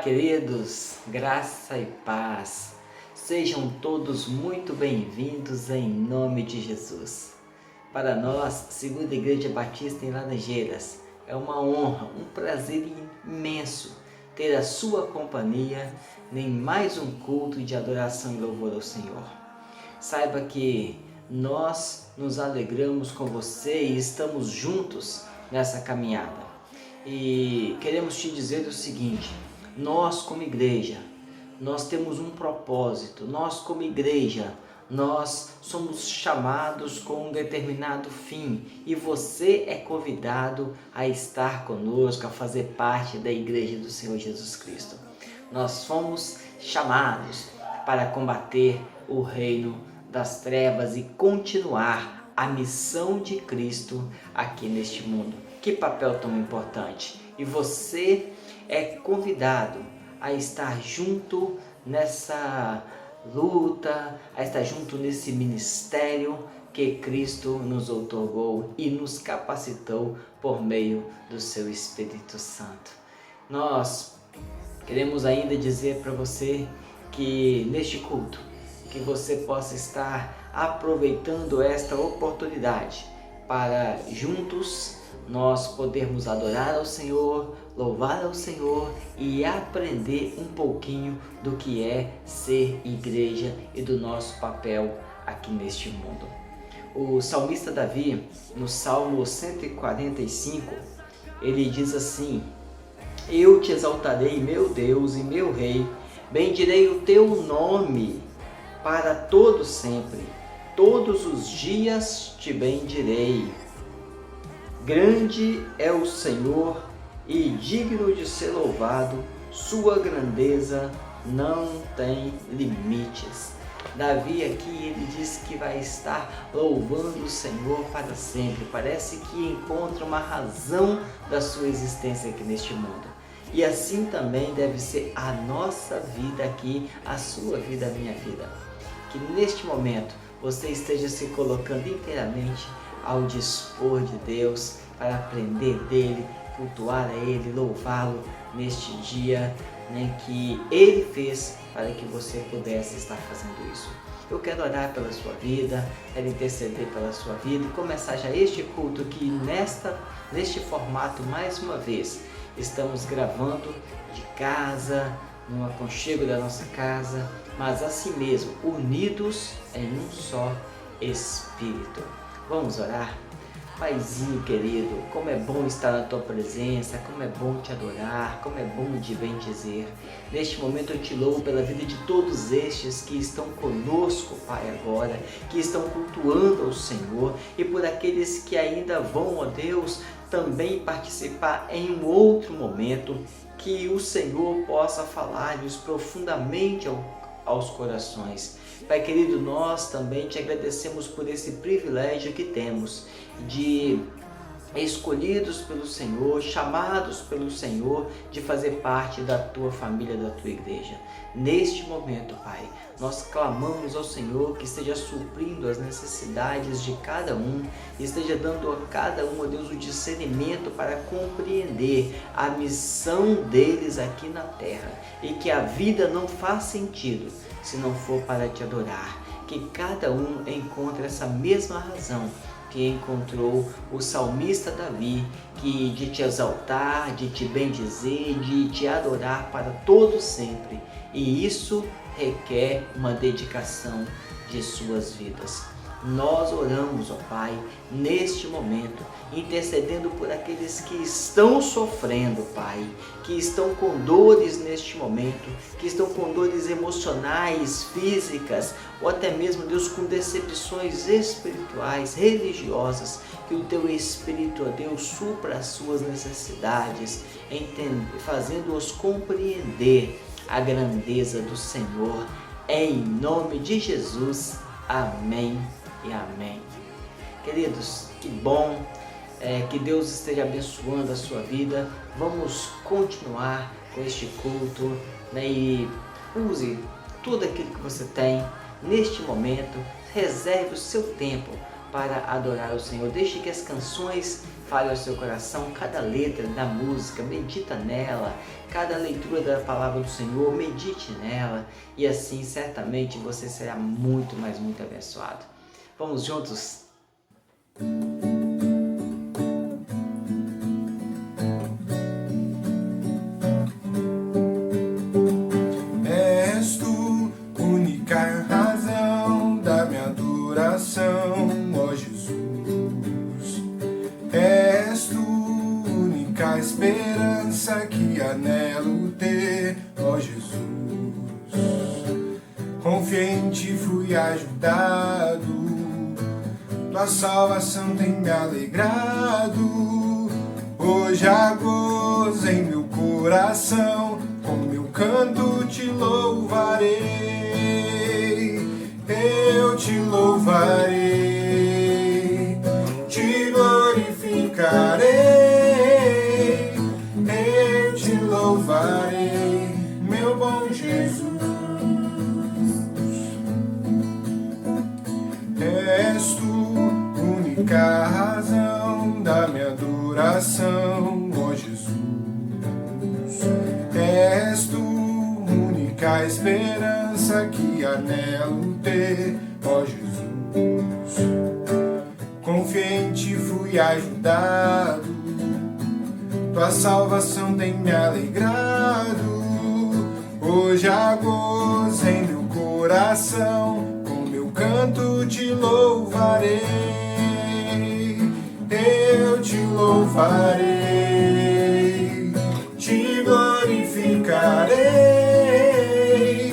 queridos, graça e paz. Sejam todos muito bem-vindos em nome de Jesus. Para nós, Segunda Igreja Batista em Laranjeiras, é uma honra, um prazer imenso ter a sua companhia em mais um culto de adoração e louvor ao Senhor. Saiba que nós nos alegramos com você e estamos juntos nessa caminhada. E queremos te dizer o seguinte: nós como igreja, nós temos um propósito, nós como igreja, nós somos chamados com um determinado fim e você é convidado a estar conosco, a fazer parte da igreja do Senhor Jesus Cristo. Nós fomos chamados para combater o reino das trevas e continuar a missão de Cristo aqui neste mundo. Que papel tão importante! E você é convidado a estar junto nessa luta, a estar junto nesse ministério que Cristo nos outorgou e nos capacitou por meio do seu Espírito Santo. Nós queremos ainda dizer para você que neste culto, que você possa estar aproveitando esta oportunidade para juntos nós podermos adorar ao Senhor, louvar ao Senhor e aprender um pouquinho do que é ser igreja e do nosso papel aqui neste mundo. O salmista Davi, no Salmo 145, ele diz assim: Eu te exaltarei, meu Deus e meu Rei, bendirei o teu nome para todo sempre, todos os dias te bendirei. Grande é o Senhor e digno de ser louvado, sua grandeza não tem limites. Davi aqui, ele diz que vai estar louvando o Senhor para sempre. Parece que encontra uma razão da sua existência aqui neste mundo. E assim também deve ser a nossa vida aqui, a sua vida, a minha vida. Que neste momento você esteja se colocando inteiramente ao dispor de Deus para aprender dele, cultuar a ele, louvá-lo neste dia, que ele fez para que você pudesse estar fazendo isso. Eu quero orar pela sua vida, quero interceder pela sua vida e começar já este culto que neste formato, mais uma vez, estamos gravando de casa, no aconchego da nossa casa, mas assim mesmo, unidos em um só Espírito. Vamos orar? Paizinho querido, como é bom estar na Tua presença, como é bom Te adorar, como é bom Te bendizer. Neste momento eu Te louvo pela vida de todos estes que estão conosco, Pai, agora, que estão cultuando ao Senhor, e por aqueles que ainda vão, ó Deus, também participar em um outro momento, que o Senhor possa falar-lhes profundamente aos corações. Pai querido, nós também Te agradecemos por esse privilégio que temos de escolhidos pelo Senhor, chamados pelo Senhor, de fazer parte da Tua família, da Tua igreja. Neste momento, Pai, nós clamamos ao Senhor que esteja suprindo as necessidades de cada um, esteja dando a cada um, ó Deus, o discernimento para compreender a missão deles aqui na terra, e que a vida não faz sentido se não for para Te adorar. Que cada um encontre essa mesma razão que encontrou o salmista Davi, que de Te exaltar, de Te bendizer, de Te adorar para todo sempre. E isso requer uma dedicação de suas vidas. Nós oramos, ó Pai, neste momento, intercedendo por aqueles que estão sofrendo, Pai, que estão com dores neste momento, que estão com dores emocionais, físicas, ou até mesmo, Deus, com decepções espirituais, religiosas. Que o Teu Espírito, ó Deus, supra as suas necessidades, fazendo-os compreender a grandeza do Senhor. Em nome de Jesus, amém e amém. Queridos, que bom, que Deus esteja abençoando a sua vida. Vamos continuar com este culto, e use tudo aquilo que você tem neste momento. Reserve o seu tempo para adorar o Senhor. Deixe que as canções falem ao seu coração, cada letra da música, medita nela, cada leitura da palavra do Senhor, medite nela, e assim certamente você será muito, mas muito abençoado. Vamos juntos? És tu, única razão da minha adoração, ó Jesus. És tu, única esperança que anelo ter, ó Jesus. Confiante fui ajudado, tua salvação tem me alegrado. Hoje há gozo em meu coração, com meu canto te louvarei. Eu te louvarei, te glorificarei. Eu te louvarei, meu bom Jesus. És tu, única razão da minha adoração, ó Jesus. És tu, única esperança que anelo ter, ó Jesus. Confiante fui ajudado, tua salvação tem me alegrado. Hoje há gozo em meu coração, canto te louvarei, eu te louvarei, te glorificarei,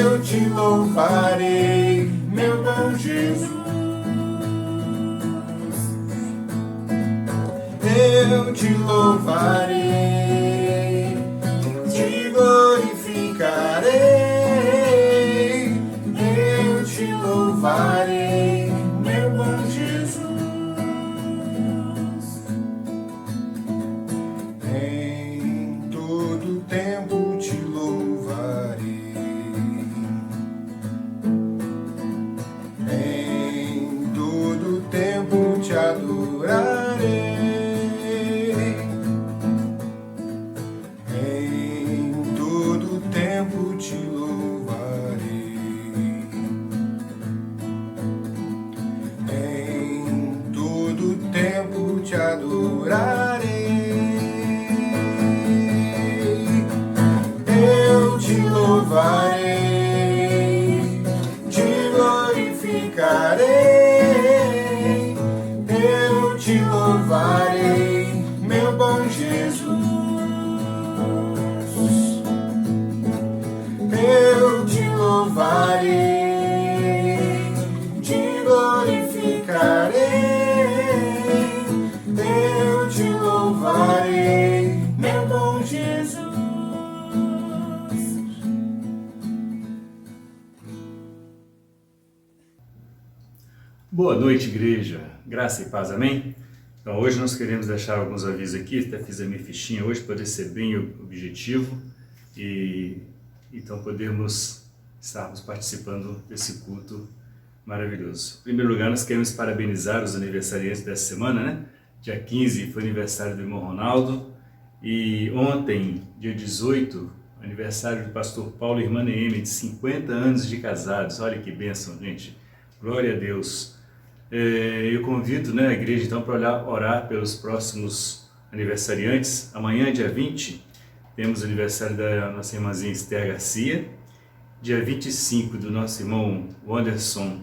eu te louvarei, meu bom Jesus. Eu te louvarei, te glorificarei. Louvarei, meu bom Jesus. Em todo tempo te louvarei, em todo tempo te adorarei, em todo tempo te louvarei. Te adorarei, eu te louvarei, te glorificarei, eu te louvarei, meu bom Jesus. Eu te louvarei, te glorificarei. Eu te louvarei, meu bom Jesus. Boa noite, igreja. Graça e paz, amém? Então, hoje nós queremos deixar alguns avisos aqui, até fiz a minha fichinha hoje, para poder ser bem objetivo e então podermos estarmos participando desse culto maravilhoso. Em primeiro lugar, nós queremos parabenizar os aniversariantes dessa semana, né? Dia 15 foi aniversário do irmão Ronaldo e ontem, dia 18, aniversário do pastor Paulo e irmã Neeme, de 50 anos de casados. Olha que bênção, gente. Glória a Deus. Eu convido, né, a igreja então para orar pelos próximos aniversariantes. Amanhã, dia 20, temos o aniversário da nossa irmãzinha Esther Garcia. Dia 25 do nosso irmão Wanderson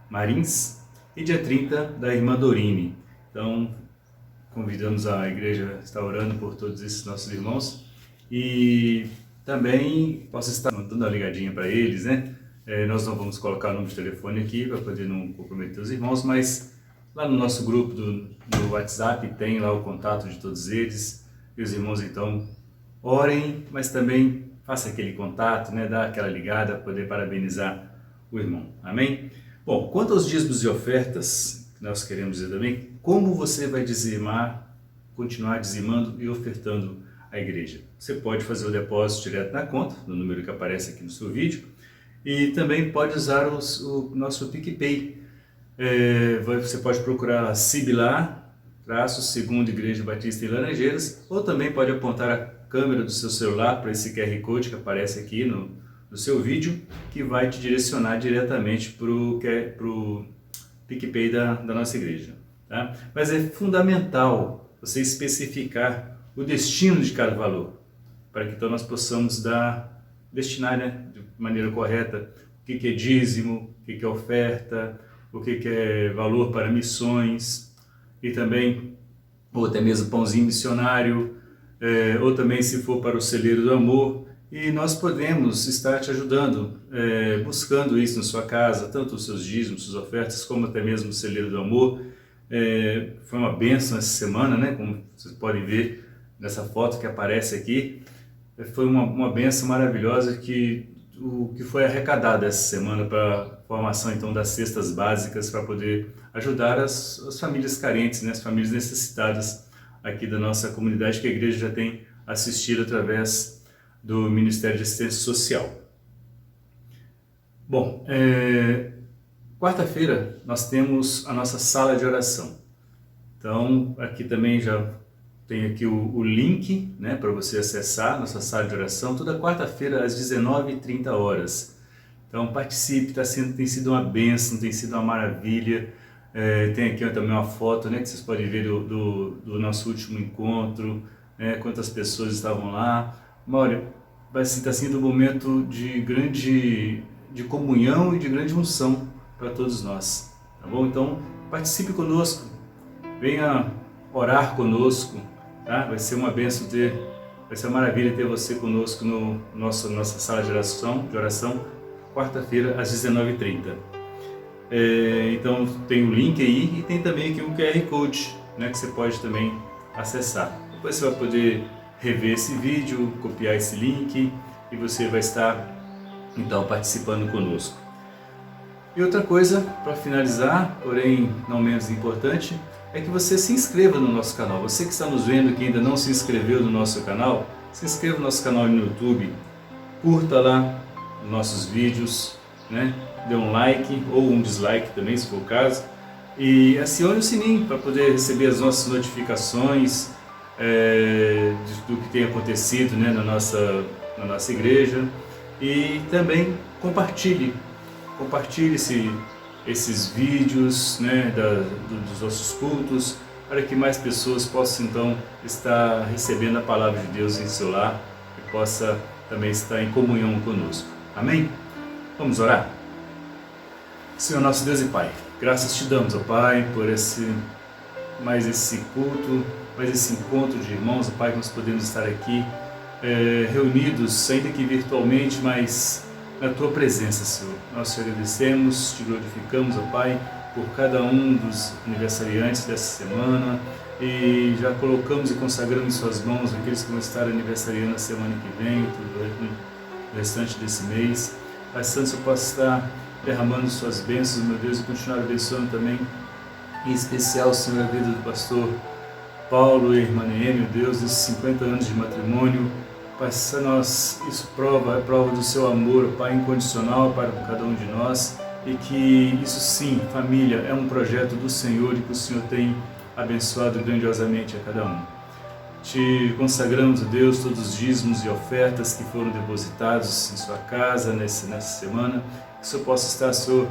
Marins e dia 30 da irmã Dorine. Então, convidamos a igreja a estar orando por todos esses nossos irmãos e também posso estar dando uma ligadinha para eles, né? Nós não vamos colocar o número de telefone aqui para poder não comprometer os irmãos, mas lá no nosso grupo do WhatsApp tem lá o contato de todos eles e os irmãos então orem, mas também faça aquele contato, né? Dá aquela ligada para poder parabenizar o irmão, amém? Bom, quanto aos dízimos e ofertas, nós queremos dizer também, como você vai dizimar, continuar dizimando e ofertando à igreja? Você pode fazer o depósito direto na conta, no número que aparece aqui no seu vídeo, e também pode usar o nosso PicPay. Você pode procurar a Sibilar, segunda Igreja Batista em Laranjeiras, ou também pode apontar a câmera do seu celular para esse QR Code que aparece aqui no seu vídeo, que vai te direcionar diretamente para o PicPay da nossa igreja. Tá? Mas é fundamental você especificar o destino de cada valor, para que então nós possamos destinar, né, de maneira correta o que é dízimo, o que é oferta, o que é valor para missões, e também, ou até mesmo pãozinho missionário, ou também se for para o celeiro do amor. E nós podemos estar te ajudando, buscando isso na sua casa, tanto os seus dízimos, suas ofertas, como até mesmo o celeiro do amor. Foi uma bênção essa semana, né? Como vocês podem ver nessa foto que aparece aqui. Foi uma bênção maravilhosa o que foi arrecadado essa semana para a formação então das cestas básicas para poder ajudar as famílias carentes, né? As famílias necessitadas aqui da nossa comunidade, que a igreja já tem assistido através do Ministério de Assistência Social. Bom, quarta-feira nós temos a nossa sala de oração. Então, aqui também já tem aqui o link, né, para você acessar a nossa sala de oração, toda quarta-feira às 19h30. Então, participe, tem sido uma bênção, tem sido uma maravilha. Tem aqui também uma foto, né, que vocês podem ver do nosso último encontro, né, quantas pessoas estavam lá. Olha, está sendo um momento de comunhão e de grande unção para todos nós, tá bom? Então, participe conosco, venha orar conosco, tá? Vai ser uma bênção vai ser uma maravilha ter você conosco nossa sala de oração, quarta-feira às 19h30. Então, tem o link aí e tem também aqui um QR Code, né, que você pode também acessar. Depois você vai poder rever esse vídeo, copiar esse link e você vai estar então participando conosco. E outra coisa, para finalizar, porém não menos importante, é que você se inscreva no nosso canal. Você que está nos vendo que ainda não se inscreveu no nosso canal, se inscreva no nosso canal no YouTube, curta lá os nossos vídeos, né? Dê um like ou um dislike também, se for o caso, e acione o sininho para poder receber as nossas notificações do que tem acontecido, né, na nossa igreja. E também compartilhe esses vídeos, né, dos nossos cultos, para que mais pessoas possam então estar recebendo a palavra de Deus em seu lar e possa também estar em comunhão conosco. Amém? Vamos orar? Senhor nosso Deus e Pai, graças te damos, ó Pai, por mais esse culto, mais esse encontro de irmãos, ó Pai, que nós podemos estar aqui reunidos, ainda que virtualmente, mas na Tua presença, Senhor. Nós te agradecemos, te glorificamos, ó Pai, por cada um dos aniversariantes dessa semana, e já colocamos e consagramos em Suas mãos aqueles que vão estar aniversariando na semana que vem, no restante desse mês. Pai Santo, Senhor possa estar derramando Suas bênçãos, meu Deus, e continuar abençoando também, em especial, Senhor, a vida do pastor Paulo e a irmã Neeme, meu Deus, nesses 50 anos de matrimônio. Pai, isso é prova do Seu amor, Pai, incondicional para cada um de nós, e que isso sim, família, é um projeto do Senhor e que o Senhor tem abençoado grandiosamente a cada um. Te consagramos, Deus, todos os dízimos e ofertas que foram depositados em sua casa nessa semana, que o Senhor possa estar, Senhor,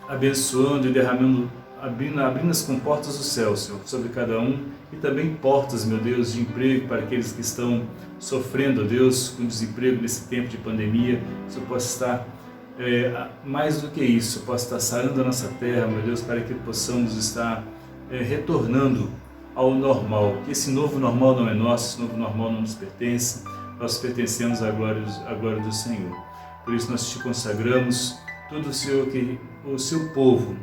abençoando e derramando, abrindo as comportas do céu, Senhor, sobre cada um, e também portas, meu Deus, de emprego para aqueles que estão sofrendo, Deus, com desemprego nesse tempo de pandemia. Que o Senhor possa estar, mais do que isso, possa estar sarando a nossa terra, meu Deus, para que possamos estar retornando ao normal, que esse novo normal não é nosso, esse novo normal não nos pertence, nós pertencemos à glória do Senhor. Por isso nós te consagramos tudo o Senhor que o seu povo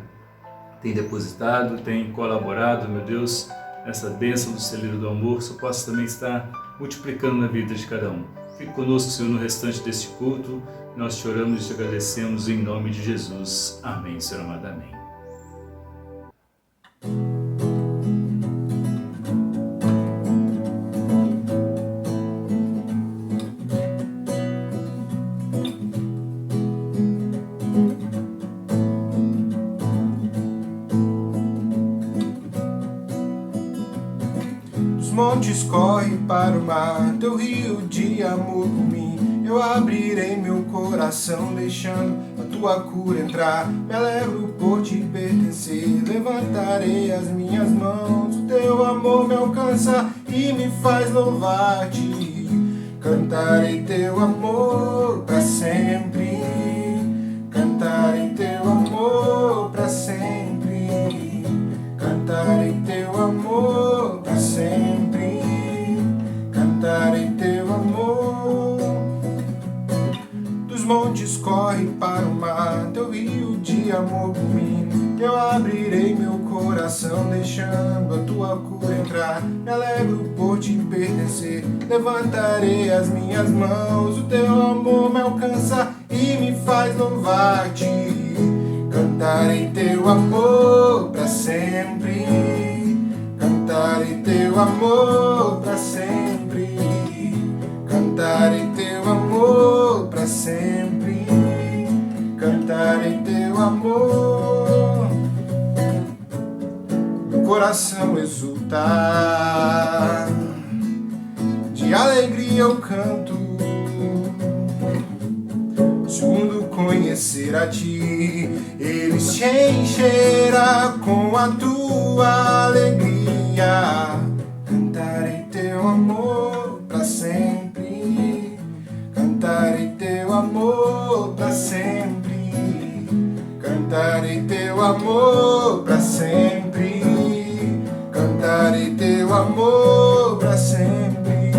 tem depositado, tem colaborado, meu Deus, nessa bênção do celeiro do amor, que possa também estar multiplicando na vida de cada um. Fique conosco, Senhor, no restante deste culto. Nós te oramos e te agradecemos em nome de Jesus. Amém, Senhor amado, amém. montes corre para o mar, teu rio de amor por mim. Eu abrirei meu coração, deixando a tua cura entrar. Me alegro por te pertencer, levantarei as minhas mãos. O teu amor me alcança e me faz louvar-te. Cantarei teu amor para sempre, cantarei teu amor para sempre, cantarei teu amor para sempre, cantarei teu amor. Dos montes corre para o mar, teu rio de amor por mim. Eu abrirei meu coração, deixando a tua cura entrar. Me alegro por te pertencer, levantarei as minhas mãos. O teu amor me alcança e me faz louvar-te. Cantarei teu amor para sempre, cantarei teu amor para sempre, cantarei teu amor para sempre, cantarei teu amor. Meu coração exulta, de alegria eu canto. Se o mundo conhecer a ti, ele se encherá com a tua alegria. Cantarei teu amor para sempre, cantarei teu amor para sempre, cantarei teu amor para sempre, cantarei teu amor para sempre,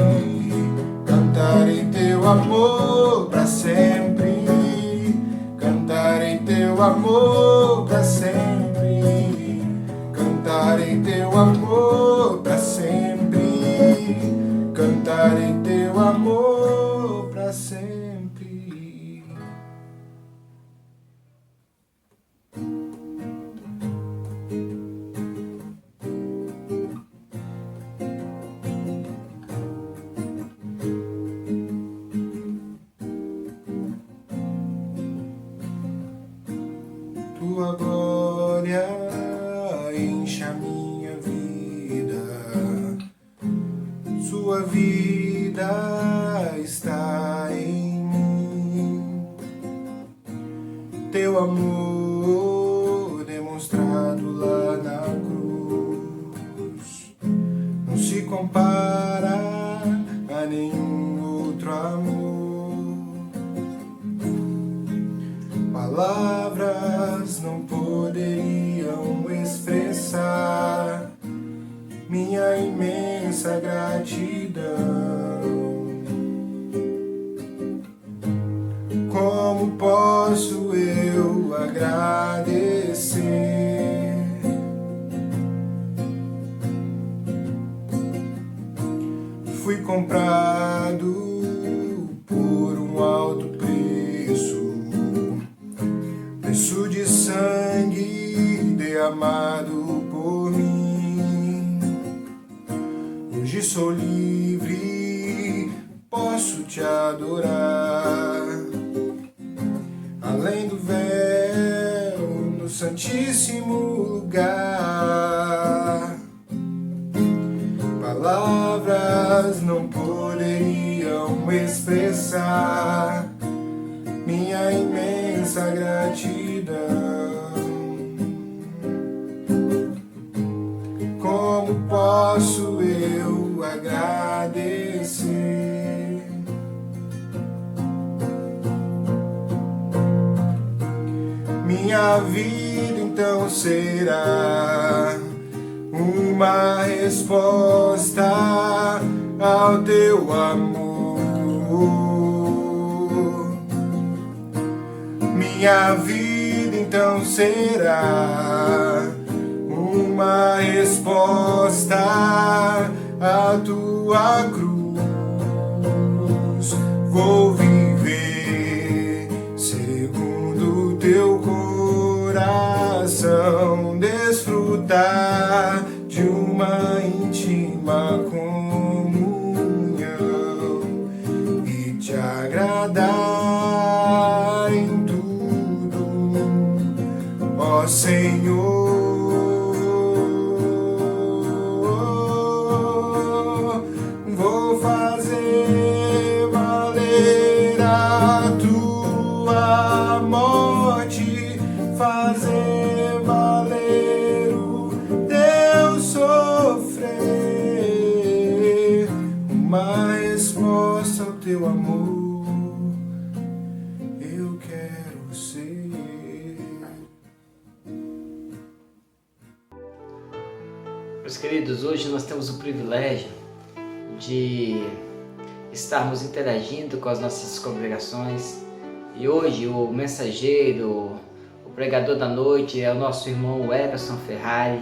cantarei teu amor para sempre, cantarei teu amor para sempre, cantarei teu amor para sempre, cantarei teu amor para sempre. Tua glória enche a minha vida, sua vida está em mim. Teu amor demonstrado lá na cruz não se compara a nenhum outro amor. Palavras não poderiam expressar minha imensa gratidão. Como posso eu agradecer? Fui comprado por um alto preço, preço de sangue derramado por mim. Hoje sou livre, posso te adorar. Além do véu, no santíssimo lugar. Palavras não poderiam expressar minha imensa gratidão. Como posso eu agradecer? Minha vida então será uma resposta ao teu amor. Minha vida então será uma resposta à tua cruz. Vou viver segundo teu coração, desfrutar de uma íntima comunhão e te agradar em tudo, ó Senhor. Meus queridos, hoje nós temos o privilégio de estarmos interagindo com as nossas congregações e hoje o mensageiro, o pregador da noite é o nosso irmão Everson Ferrari.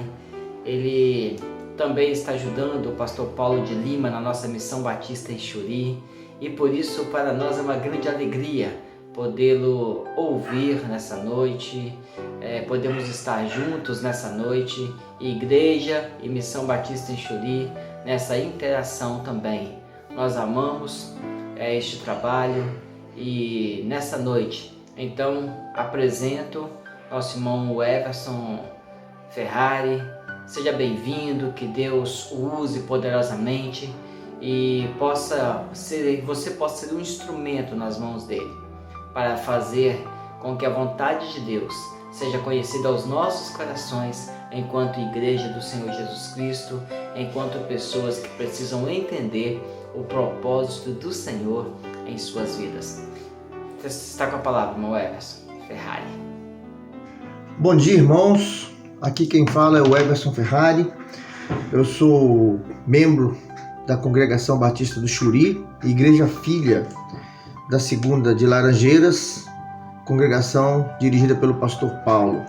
Ele também está ajudando o pastor Paulo de Lima na nossa Missão Batista em Xuri e por isso para nós é uma grande alegria podê-lo ouvir nessa noite, podemos estar juntos nessa noite, Igreja e Missão Batista em Xuri, nessa interação também. Nós amamos este trabalho e nessa noite, então, apresento nosso irmão Everson Ferrari. Seja bem-vindo, que Deus o use poderosamente e você possa ser um instrumento nas mãos dele, para fazer com que a vontade de Deus seja conhecida aos nossos corações enquanto Igreja do Senhor Jesus Cristo, enquanto pessoas que precisam entender o propósito do Senhor em suas vidas. Você está com a palavra, irmão Everson Ferrari. Bom dia, irmãos. Aqui quem fala é o Everson Ferrari. Eu sou membro da Congregação Batista do Xuri, igreja filha da Segunda de Laranjeiras, congregação dirigida pelo pastor Paulo.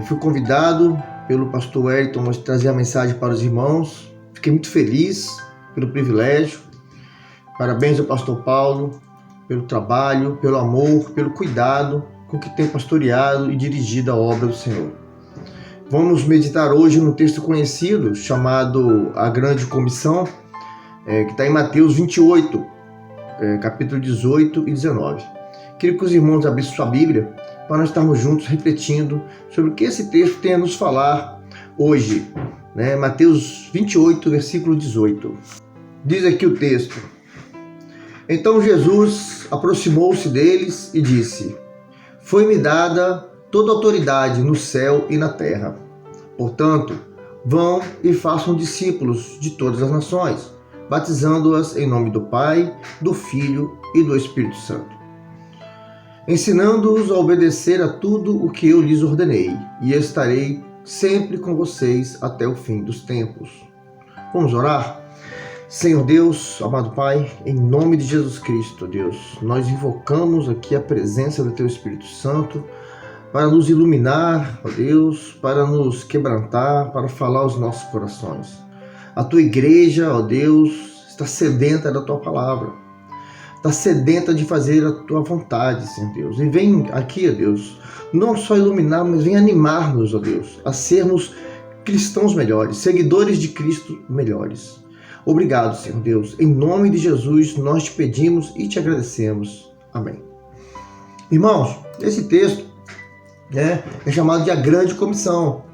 Fui convidado pelo pastor Wellington a trazer a mensagem para os irmãos. Fiquei muito feliz pelo privilégio. Parabéns ao pastor Paulo pelo trabalho, pelo amor, pelo cuidado com que tem pastoreado e dirigido a obra do Senhor. Vamos meditar hoje no texto conhecido chamado A Grande Comissão, que está em Mateus 28, capítulo 18 e 19. Queria que os irmãos abrissem sua Bíblia para nós estarmos juntos refletindo sobre o que esse texto tem a nos falar hoje. Mateus 28, versículo 18. Diz aqui o texto: Então Jesus aproximou-se deles e disse: Foi-me dada toda a autoridade no céu e na terra. Portanto, vão e façam discípulos de todas as nações, batizando-as em nome do Pai, do Filho e do Espírito Santo, ensinando-os a obedecer a tudo o que eu lhes ordenei, e estarei sempre com vocês até o fim dos tempos. Vamos orar? Senhor Deus, amado Pai, em nome de Jesus Cristo, Deus, nós invocamos aqui a presença do Teu Espírito Santo para nos iluminar, ó Deus, para nos quebrantar, para falar aos nossos corações. A Tua igreja, ó Deus, está sedenta da Tua palavra, está sedenta de fazer a Tua vontade, Senhor Deus. E vem aqui, ó Deus, não só iluminar, mas vem animar-nos, ó Deus, a sermos cristãos melhores, seguidores de Cristo melhores. Obrigado, Senhor Deus. Em nome de Jesus, nós te pedimos e te agradecemos. Amém. Irmãos, esse texto é chamado de A Grande Comissão.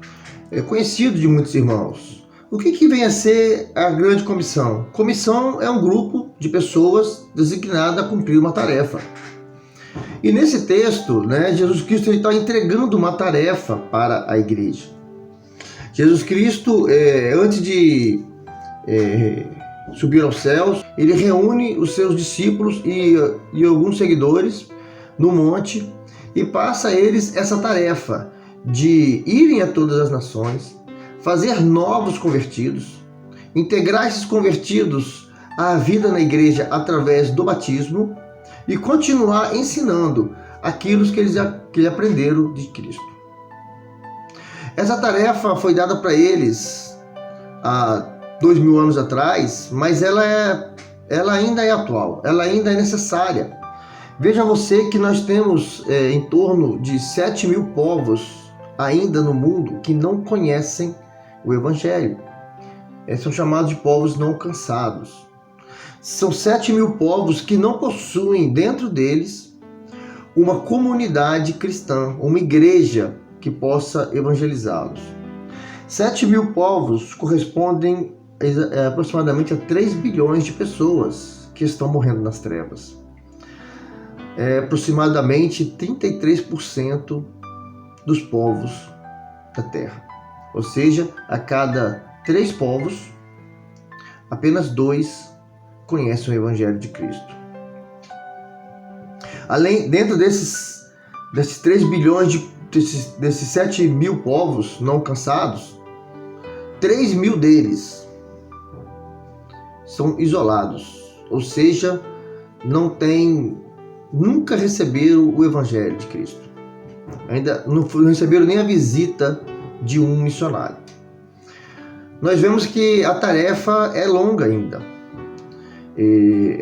É conhecido de muitos irmãos. O que vem a ser a Grande Comissão? Comissão é um grupo de pessoas designada a cumprir uma tarefa. E nesse texto, Jesus Cristo está entregando uma tarefa para a igreja. Jesus Cristo, antes de subir aos céus, ele reúne os seus discípulos e alguns seguidores no monte e passa a eles essa tarefa de irem a todas as nações, fazer novos convertidos, integrar esses convertidos à vida na igreja através do batismo e continuar ensinando aquilo que eles aprenderam de Cristo. Essa tarefa foi dada para eles há 2000 anos atrás, mas ela ainda é atual, ela ainda é necessária. Veja você que nós temos em torno de 7.000 povos ainda no mundo que não conhecem o Evangelho. São chamados de povos não alcançados. São 7.000 povos que não possuem dentro deles uma comunidade cristã, uma igreja que possa evangelizá-los. 7.000 povos correspondem aproximadamente a 3 bilhões de pessoas que estão morrendo nas trevas. Aproximadamente 33% dos povos da Terra. Ou seja, a cada 3 povos, apenas 2 conhecem o Evangelho de Cristo. Dentro desses 3 bilhões, desses 7.000 povos não alcançados, 3.000 deles são isolados, ou seja, nunca receberam o Evangelho de Cristo. Ainda não receberam nem a visita de um missionário. Nós vemos que a tarefa é longa ainda.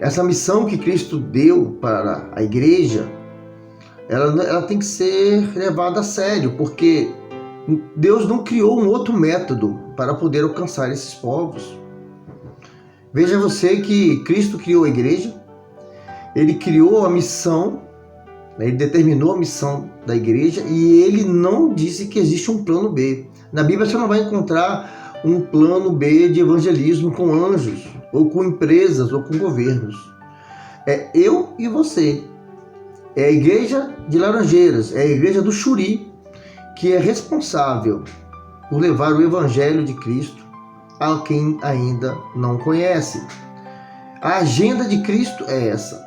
Essa missão que Cristo deu para a igreja, ela tem que ser levada a sério, porque Deus não criou um outro método para poder alcançar esses povos. Veja você que Cristo criou a igreja, ele criou a missão, ele determinou a missão da igreja e ele não disse que existe um plano B. Na Bíblia você não vai encontrar um plano B de evangelismo com anjos, ou com empresas, ou com governos. É eu e você. É a igreja de Laranjeiras, é a igreja do Xuri, que é responsável por levar o Evangelho de Cristo a quem ainda não conhece. A agenda de Cristo é essa.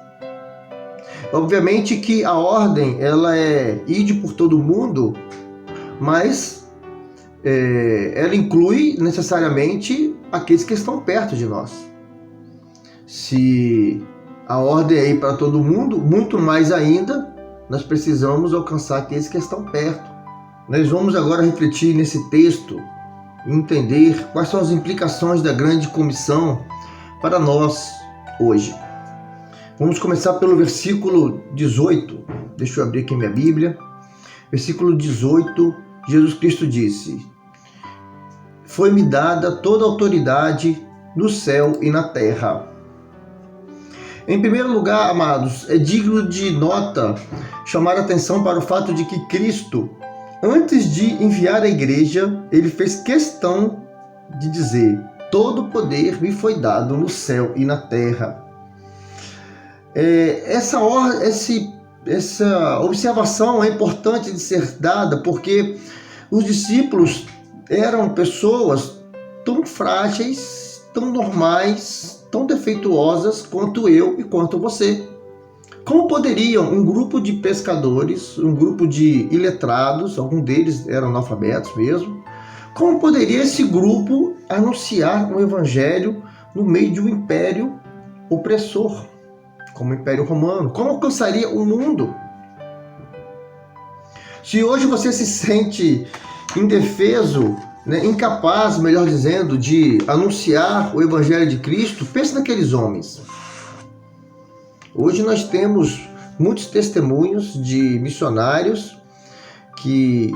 Obviamente que a ordem, ela é ide por todo mundo, mas ela inclui necessariamente aqueles que estão perto de nós. Se a ordem é ir para todo mundo, muito mais ainda, nós precisamos alcançar aqueles que estão perto. Nós vamos agora refletir nesse texto e entender quais são as implicações da grande comissão para nós hoje. Vamos começar pelo versículo 18. Deixa eu abrir aqui minha Bíblia. Versículo 18, Jesus Cristo disse: foi-me dada toda a autoridade no céu e na terra. Em primeiro lugar, amados, é digno de nota chamar a atenção para o fato de que Cristo, antes de enviar a igreja, ele fez questão de dizer: todo poder me foi dado no céu e na terra. Essa observação é importante de ser dada porque os discípulos eram pessoas tão frágeis, tão normais, tão defeituosas quanto eu e quanto você. Como poderiam um grupo de pescadores, um grupo de iletrados, alguns deles eram analfabetos mesmo, como poderia esse grupo anunciar o evangelho no meio de um império opressor, como o Império Romano? Como alcançaria o mundo? Se hoje você se sente indefeso, incapaz, melhor dizendo, de anunciar o Evangelho de Cristo, pense naqueles homens. Hoje nós temos muitos testemunhos de missionários que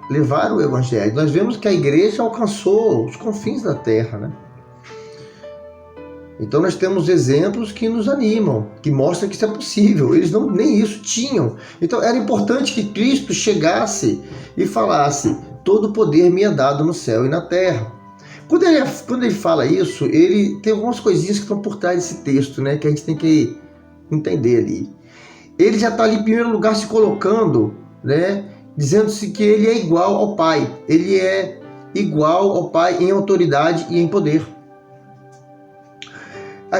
levaram o Evangelho. Nós vemos que a igreja alcançou os confins da terra, Então nós temos exemplos que nos animam, que mostram que isso é possível. Eles nem isso tinham. Então era importante que Cristo chegasse e falasse: todo poder me é dado no céu e na terra. Quando ele fala isso, ele tem algumas coisinhas que estão por trás desse texto, que a gente tem que entender ali. Ele já está ali em primeiro lugar se colocando, dizendo-se que ele é igual ao Pai. Ele é igual ao Pai em autoridade e em poder.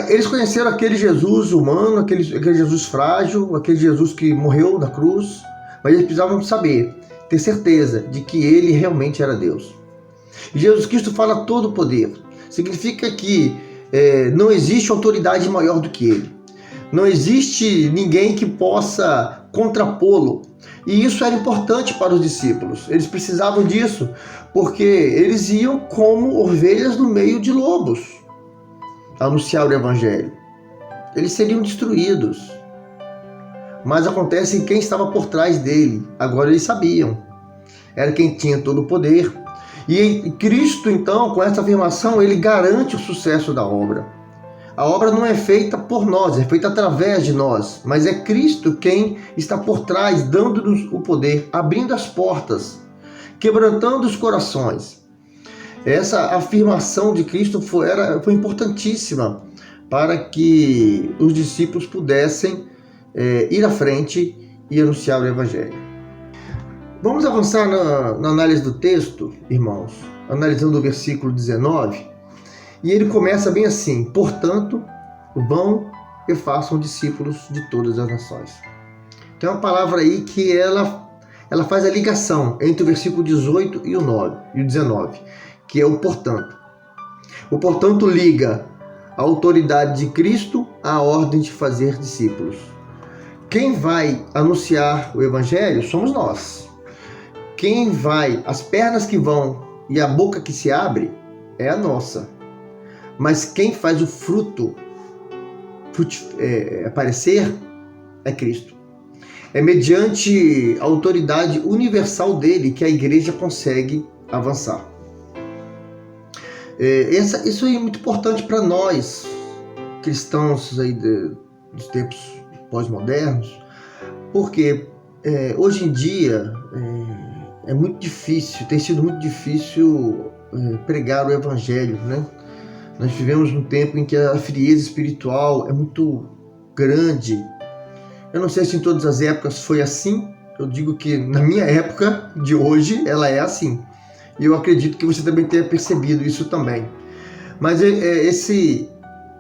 Eles conheceram aquele Jesus humano, aquele Jesus frágil, aquele Jesus que morreu na cruz, mas eles precisavam saber, ter certeza de que ele realmente era Deus. E Jesus Cristo fala todo o poder. Significa que não existe autoridade maior do que ele. Não existe ninguém que possa contrapô-lo. E isso era importante para os discípulos. Eles precisavam disso, porque eles iam como ovelhas no meio de lobos anunciar o Evangelho. Eles seriam destruídos. Mas acontece que quem estava por trás dele, agora eles sabiam. Era quem tinha todo o poder. E Cristo, então, com essa afirmação, ele garante o sucesso da obra. A obra não é feita por nós, é feita através de nós. Mas é Cristo quem está por trás, dando-nos o poder, abrindo as portas, quebrantando os corações. Essa afirmação de Cristo foi importantíssima para que os discípulos pudessem ir à frente e anunciar o Evangelho. Vamos avançar na análise do texto, irmãos, analisando o versículo 19. E ele começa bem assim: portanto, vão e façam discípulos de todas as nações. Tem uma palavra aí que ela faz a ligação entre o versículo 18 e o 19, que é o portanto. O portanto liga a autoridade de Cristo à ordem de fazer discípulos. Quem vai anunciar o evangelho somos nós. Quem vai, as pernas que vão e a boca que se abre é a nossa. Mas quem faz o fruto aparecer é Cristo. É mediante a autoridade universal dele que a igreja consegue avançar. Isso é muito importante para nós, cristãos aí dos tempos pós-modernos, porque hoje em dia é muito difícil, tem sido muito difícil pregar o evangelho, né? Nós vivemos num tempo em que a frieza espiritual é muito grande. Eu não sei se em todas as épocas foi assim. Eu digo que na minha época de hoje ela é assim. E eu acredito que você também tenha percebido isso também. Mas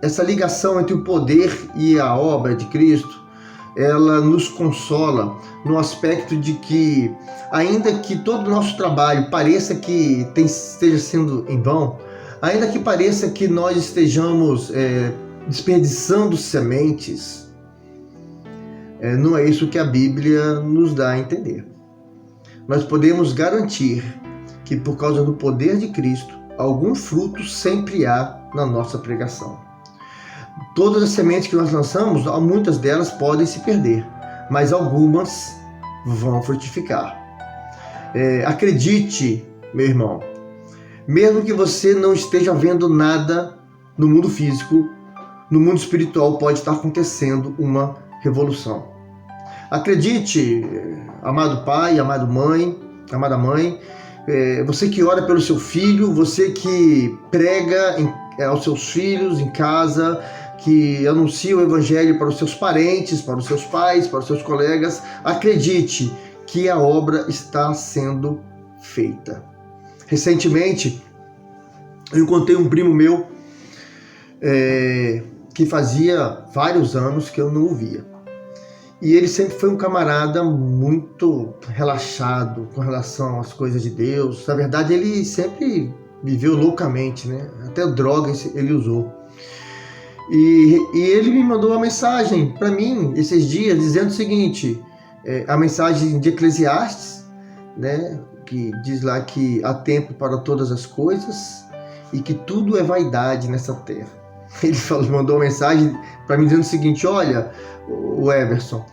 essa ligação entre o poder e a obra de Cristo, ela nos consola no aspecto de que, ainda que todo o nosso trabalho pareça que esteja sendo em vão, ainda que pareça que nós estejamos desperdiçando sementes, não é isso que a Bíblia nos dá a entender. Nós podemos garantir que, por causa do poder de Cristo, algum fruto sempre há na nossa pregação. Todas as sementes que nós lançamos, muitas delas podem se perder, mas algumas vão frutificar. Acredite, meu irmão, mesmo que você não esteja vendo nada no mundo físico, no mundo espiritual pode estar acontecendo uma revolução. Acredite, amado pai, amada mãe, você que ora pelo seu filho, você que prega aos seus filhos em casa, que anuncia o evangelho para os seus parentes, para os seus pais, para os seus colegas, acredite que a obra está sendo feita. Recentemente, eu encontrei um primo meu que fazia vários anos que eu não o via. E ele sempre foi um camarada muito relaxado com relação às coisas de Deus. Na verdade, ele sempre viveu loucamente, né? Até drogas ele usou. E ele me mandou uma mensagem para mim esses dias dizendo o seguinte, a mensagem de Eclesiastes, né? Que diz lá que há tempo para todas as coisas e que tudo é vaidade nessa terra. Ele mandou uma mensagem para mim dizendo o seguinte, olha, o Everson,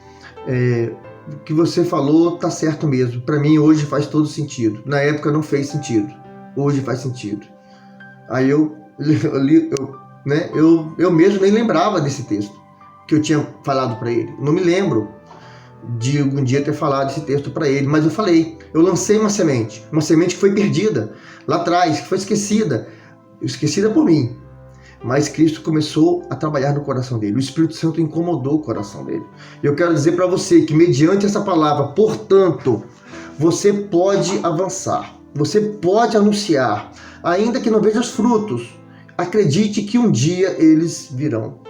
o que você falou tá certo mesmo. Para mim hoje faz todo sentido. Na época não fez sentido. Hoje faz sentido. Aí eu mesmo nem lembrava desse texto que eu tinha falado para ele. Não me lembro de algum dia ter falado esse texto para ele, mas eu falei. Eu lancei uma semente que foi perdida lá atrás, que foi esquecida por mim. Mas Cristo começou a trabalhar no coração dele. O Espírito Santo incomodou o coração dele. E eu quero dizer para você que, mediante essa palavra, portanto, você pode avançar. Você pode anunciar. Ainda que não veja os frutos, acredite que um dia eles virão.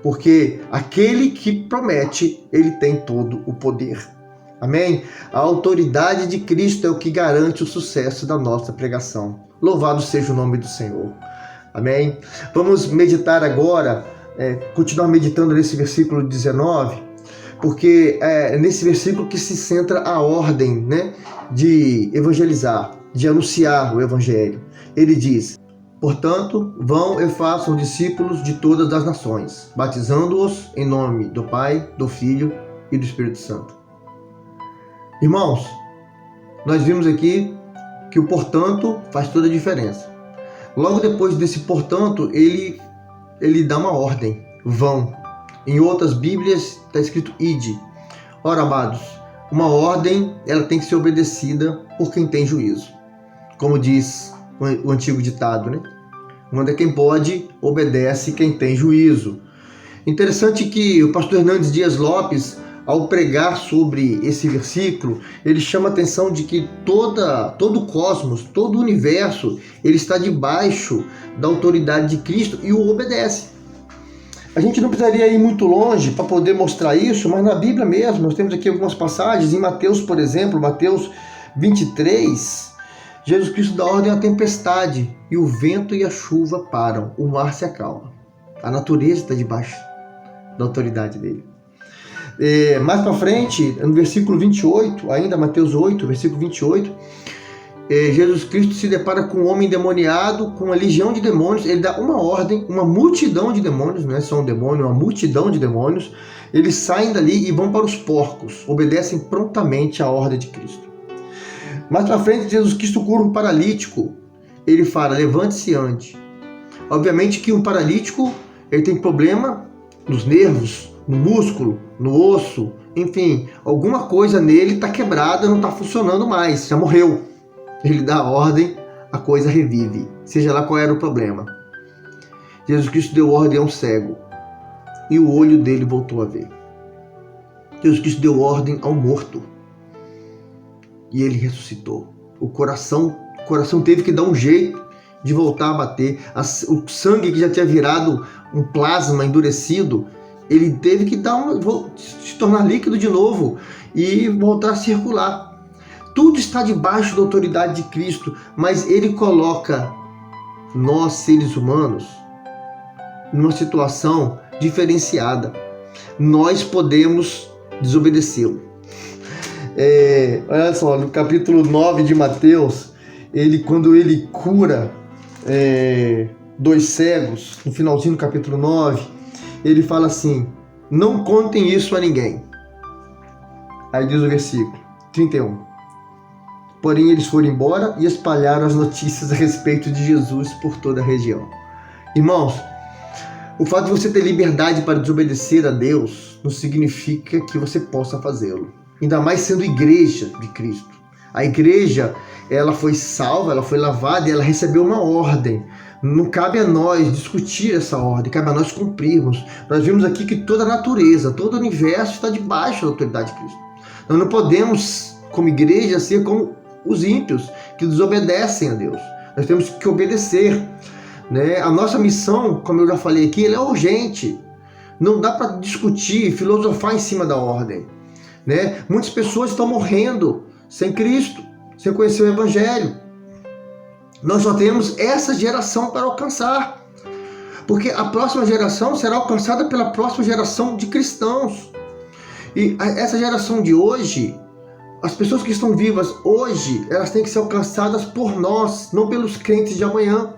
Porque aquele que promete, ele tem todo o poder. Amém? A autoridade de Cristo é o que garante o sucesso da nossa pregação. Louvado seja o nome do Senhor. Amém? Vamos meditar agora, continuar meditando nesse versículo 19, porque é nesse versículo que se centra a ordem, né, de evangelizar, de anunciar o evangelho. Ele diz, portanto, vão e façam discípulos de todas as nações, batizando-os em nome do Pai, do Filho e do Espírito Santo. Irmãos, nós vimos aqui que o portanto faz toda a diferença. Logo depois desse portanto, ele dá uma ordem, vão. Em outras Bíblias está escrito ide. Ora, amados, uma ordem ela tem que ser obedecida por quem tem juízo. Como diz o antigo ditado, né? Manda quem pode, obedece quem tem juízo. Interessante que o pastor Hernandes Dias Lopes, ao pregar sobre esse versículo, ele chama a atenção de que todo o cosmos, todo o universo, ele está debaixo da autoridade de Cristo e o obedece. A gente não precisaria ir muito longe para poder mostrar isso, mas na Bíblia mesmo, nós temos aqui algumas passagens, em Mateus, por exemplo, Mateus 23, Jesus Cristo dá ordem à tempestade e o vento e a chuva param, o mar se acalma. A natureza está debaixo da autoridade dele. Mais para frente, no versículo 28, ainda Mateus 8, versículo 28, Jesus Cristo se depara com um homem endemoniado, com uma legião de demônios. Ele dá uma ordem, uma multidão de demônios, não é só um demônio, uma multidão de demônios. Eles saem dali e vão para os porcos, obedecem prontamente à ordem de Cristo. Mais para frente, Jesus Cristo cura um paralítico. Ele fala, levante-se e ande. Obviamente que um paralítico, ele tem problema nos nervos, no músculo, no osso, enfim, alguma coisa nele está quebrada, não está funcionando mais, já morreu. Ele dá a ordem, a coisa revive, seja lá qual era o problema. Jesus Cristo deu ordem a um cego e o olho dele voltou a ver. Jesus Cristo deu ordem ao morto e ele ressuscitou. O coração teve que dar um jeito de voltar a bater. O sangue que já tinha virado um plasma endurecido, ele teve que se tornar líquido de novo e voltar a circular. Tudo está debaixo da autoridade de Cristo, mas ele coloca nós, seres humanos, numa situação diferenciada. Nós podemos desobedecê-lo. Olha só, no capítulo 9 de Mateus, quando ele cura 2 cegos, no finalzinho do capítulo 9, ele fala assim, não contem isso a ninguém. Aí diz o versículo 31. Porém, eles foram embora e espalharam as notícias a respeito de Jesus por toda a região. Irmãos, o fato de você ter liberdade para desobedecer a Deus não significa que você possa fazê-lo. Ainda mais sendo igreja de Cristo. A igreja, ela foi salva, ela foi lavada e ela recebeu uma ordem. Não cabe a nós discutir essa ordem, cabe a nós cumprirmos. Nós vimos aqui que toda a natureza, todo o universo está debaixo da autoridade de Cristo. Nós não podemos, como igreja, ser como os ímpios que desobedecem a Deus. Nós temos que obedecer, né? A nossa missão, como eu já falei aqui, ela é urgente. Não dá para discutir, filosofar em cima da ordem, né? Muitas pessoas estão morrendo sem Cristo, sem conhecer o Evangelho. Nós só temos essa geração para alcançar, porque a próxima geração será alcançada pela próxima geração de cristãos. E essa geração de hoje, as pessoas que estão vivas hoje, elas têm que ser alcançadas por nós, não pelos crentes de amanhã.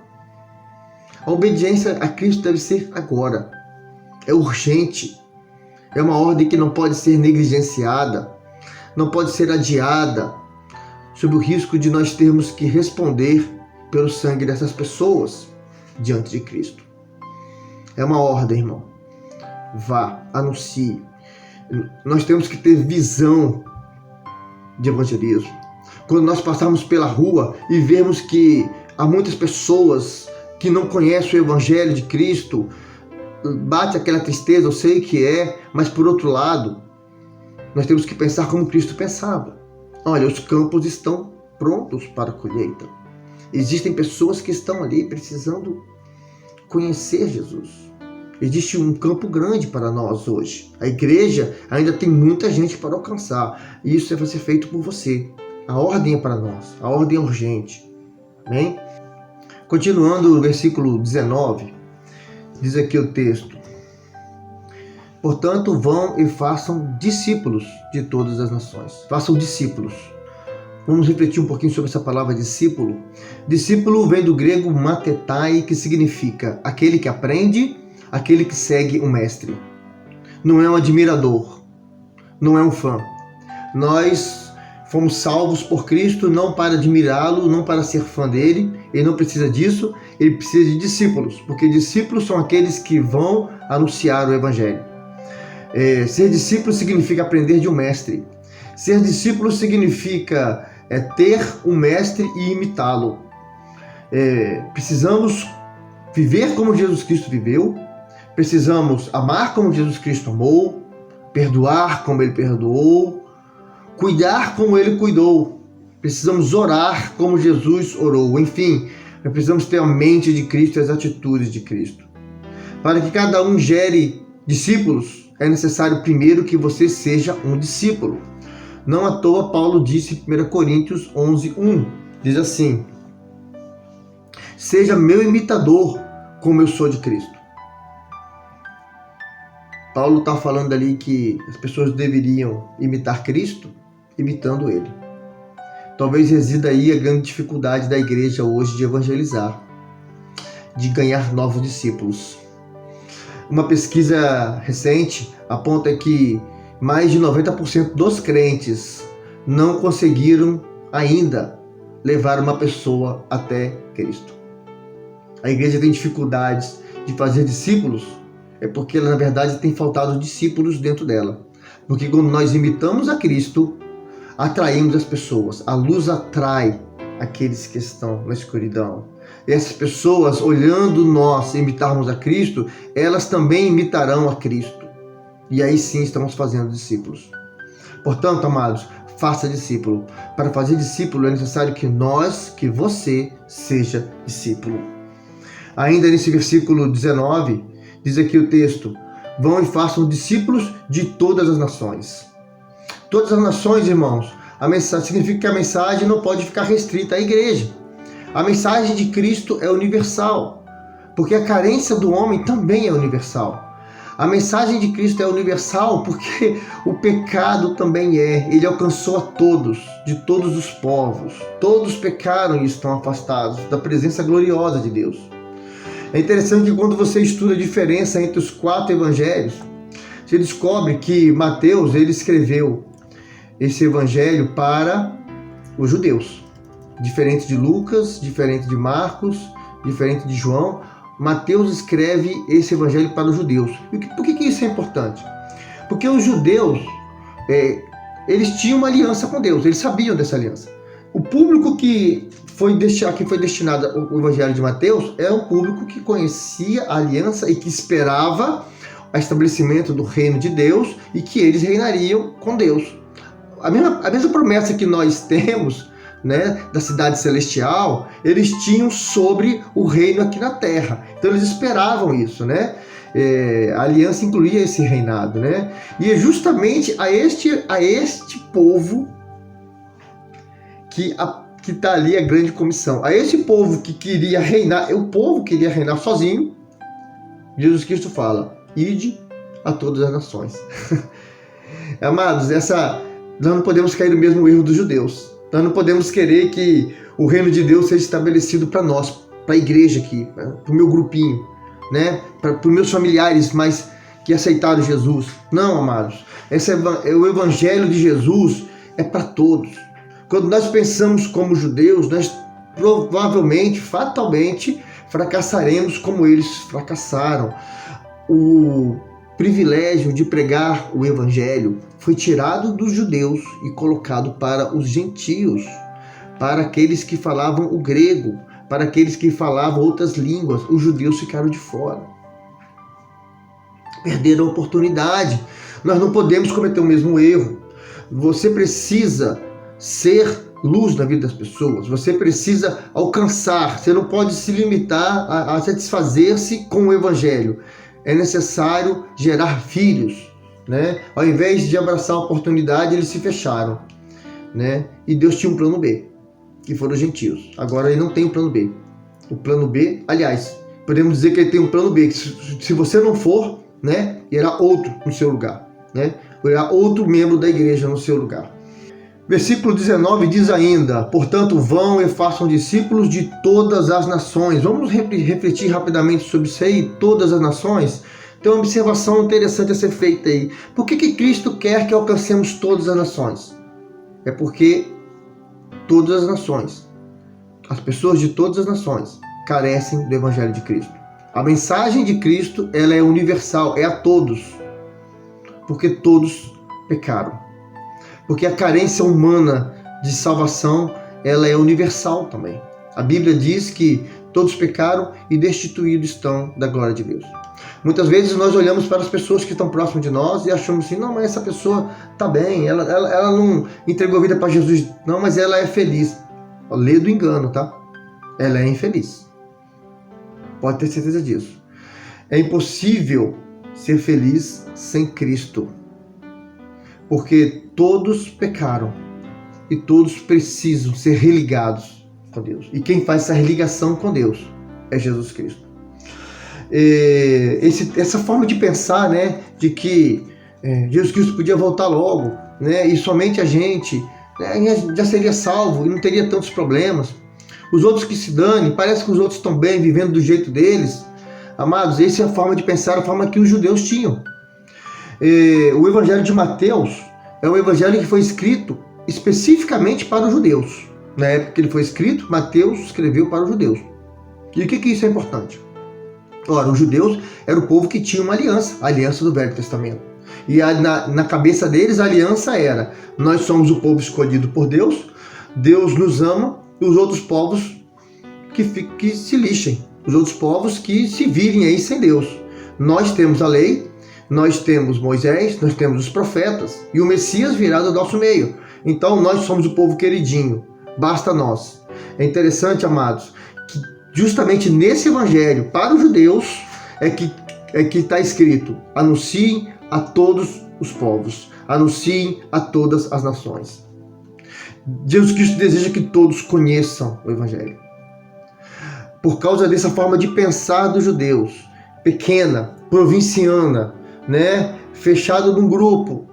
A obediência a Cristo deve ser agora. É urgente. É uma ordem que não pode ser negligenciada, não pode ser adiada, sob o risco de nós termos que responder pelo sangue dessas pessoas diante de Cristo. É uma ordem, irmão. Vá, anuncie. Nós temos que ter visão de evangelismo. Quando nós passarmos pela rua e vermos que há muitas pessoas que não conhecem o Evangelho de Cristo, bate aquela tristeza, eu sei que é, mas por outro lado, nós temos que pensar como Cristo pensava. Olha, os campos estão prontos para a colheita. Existem pessoas que estão ali precisando conhecer Jesus. Existe um campo grande para nós hoje. A igreja ainda tem muita gente para alcançar. E isso vai ser feito por você. A ordem é para nós. A ordem é urgente. Amém? Continuando o versículo 19, diz aqui o texto. Portanto, vão e façam discípulos de todas as nações. Façam discípulos. Vamos refletir um pouquinho sobre essa palavra discípulo. Discípulo vem do grego matetai, que significa aquele que aprende, aquele que segue o mestre. Não é um admirador, não é um fã. Nós fomos salvos por Cristo não para admirá-lo, não para ser fã dele. Ele não precisa disso, ele precisa de discípulos, porque discípulos são aqueles que vão anunciar o Evangelho. Ser discípulo significa aprender de um mestre. Ser discípulo significa ter um mestre e imitá-lo. Precisamos viver como Jesus Cristo viveu, precisamos amar como Jesus Cristo amou, perdoar como Ele perdoou, cuidar como Ele cuidou, precisamos orar como Jesus orou. Enfim, nós precisamos ter a mente de Cristo e as atitudes de Cristo. Para que cada um gere discípulos, é necessário primeiro que você seja um discípulo. Não à toa Paulo disse em 1 Coríntios 11:1, Diz assim: seja meu imitador, como eu sou de Cristo. Paulo está falando ali que as pessoas deveriam imitar Cristo, imitando Ele. Talvez resida aí a grande dificuldade da igreja hoje de evangelizar, de ganhar novos discípulos. Uma pesquisa recente aponta que mais de 90% dos crentes não conseguiram ainda levar uma pessoa até Cristo. A igreja tem dificuldades de fazer discípulos, é porque ela, na verdade, tem faltado discípulos dentro dela. Porque quando nós imitamos a Cristo, atraímos as pessoas. A luz atrai aqueles que estão na escuridão. E essas pessoas, olhando nós imitarmos a Cristo, elas também imitarão a Cristo. E aí sim estamos fazendo discípulos. Portanto, amados, faça discípulo. Para fazer discípulo é necessário que você seja discípulo. Ainda nesse versículo 19, diz aqui o texto: vão e façam discípulos de todas as nações. Todas as nações, irmãos, significa que a mensagem não pode ficar restrita à igreja. A mensagem de Cristo é universal, porque a carência do homem também é universal. A mensagem de Cristo é universal porque o pecado também é. Ele alcançou a todos, de todos os povos. Todos pecaram e estão afastados da presença gloriosa de Deus. É interessante que quando você estuda a diferença entre os 4 evangelhos, você descobre que Mateus, ele escreveu esse evangelho para os judeus. Diferente de Lucas, diferente de Marcos, diferente de João, Mateus escreve esse evangelho para os judeus. E por que isso é importante? Porque os judeus, eles tinham uma aliança com Deus, eles sabiam dessa aliança. O público que foi destinado ao evangelho de Mateus é um público que conhecia a aliança e que esperava o estabelecimento do reino de Deus e que eles reinariam com Deus. A mesma promessa que nós temos, né, da cidade celestial, eles tinham sobre o reino aqui na terra. Então eles esperavam isso, né? A aliança incluía esse reinado, né? E é justamente a este povo que está ali a grande comissão. A esse povo que queria reinar, o povo queria reinar sozinho. Jesus Cristo fala: ide a todas as nações. Amados, nós não podemos cair no mesmo erro dos judeus. Nós não podemos querer que o reino de Deus seja estabelecido para nós, para a igreja aqui, para o meu grupinho, né? Para os meus familiares mais que aceitaram Jesus. Não, amados. O evangelho de Jesus é para todos. Quando nós pensamos como judeus, nós provavelmente, fatalmente, fracassaremos como eles fracassaram. O privilégio de pregar o evangelho foi tirado dos judeus e colocado para os gentios, para aqueles que falavam o grego, para aqueles que falavam outras línguas. Os judeus ficaram de fora. Perderam a oportunidade. Nós não podemos cometer o mesmo erro. Você precisa ser luz na vida das pessoas. Você precisa alcançar. Você não pode se limitar a satisfazer-se com o evangelho. É necessário gerar filhos, né? Ao invés de abraçar a oportunidade, eles se fecharam, né? E Deus tinha um plano B, que foram os gentios. Agora ele não tem o plano B. O plano B, aliás, podemos dizer que ele tem um plano B, que se você não for, né, irá outro no seu lugar, né? Irá outro membro da igreja no seu lugar. Versículo 19 diz ainda: portanto, vão e façam discípulos de todas as nações. Vamos refletir rapidamente sobre isso aí, todas as nações. Tem uma observação interessante a ser feita aí. Por que Cristo quer que alcancemos todas as nações? É porque todas as nações, as pessoas de todas as nações, carecem do Evangelho de Cristo. A mensagem de Cristo, ela é universal, é a todos, porque todos pecaram. Porque a carência humana de salvação, ela é universal também. A Bíblia diz que todos pecaram e destituídos estão da glória de Deus. Muitas vezes nós olhamos para as pessoas que estão próximas de nós e achamos assim: não, mas essa pessoa está bem, ela não entregou a vida para Jesus, não, mas ela é feliz. Lê do engano, tá? Ela é infeliz. Pode ter certeza disso. É impossível ser feliz sem Cristo. Porque todos pecaram e todos precisam ser religados com Deus. E quem faz essa ligação com Deus é Jesus Cristo. Essa forma de pensar, né, de que Jesus Cristo podia voltar logo, né, e somente a gente, né, já seria salvo e não teria tantos problemas. Os outros que se danem, parece que os outros estão bem, vivendo do jeito deles. Amados, essa é a forma de pensar, a forma que os judeus tinham. O Evangelho de Mateus é um evangelho que foi escrito especificamente para os judeus. Na época que ele foi escrito, Mateus escreveu para os judeus. E o que isso é importante? Ora, os judeus eram o povo que tinha uma aliança, a aliança do Velho Testamento. E na cabeça deles a aliança era: nós somos o povo escolhido por Deus, Deus nos ama, e os outros povos que se lixem, os outros povos que se virem aí sem Deus. Nós temos a lei, nós temos Moisés, nós temos os profetas, e o Messias virá do nosso meio. Então nós somos o povo queridinho, basta nós. É interessante, amados, que justamente nesse evangelho para os judeus é que está escrito: anunciem a todos os povos, anunciem a todas as nações. Jesus Cristo deseja que todos conheçam o evangelho. Por causa dessa forma de pensar dos judeus, pequena, provinciana, né, fechado num grupo,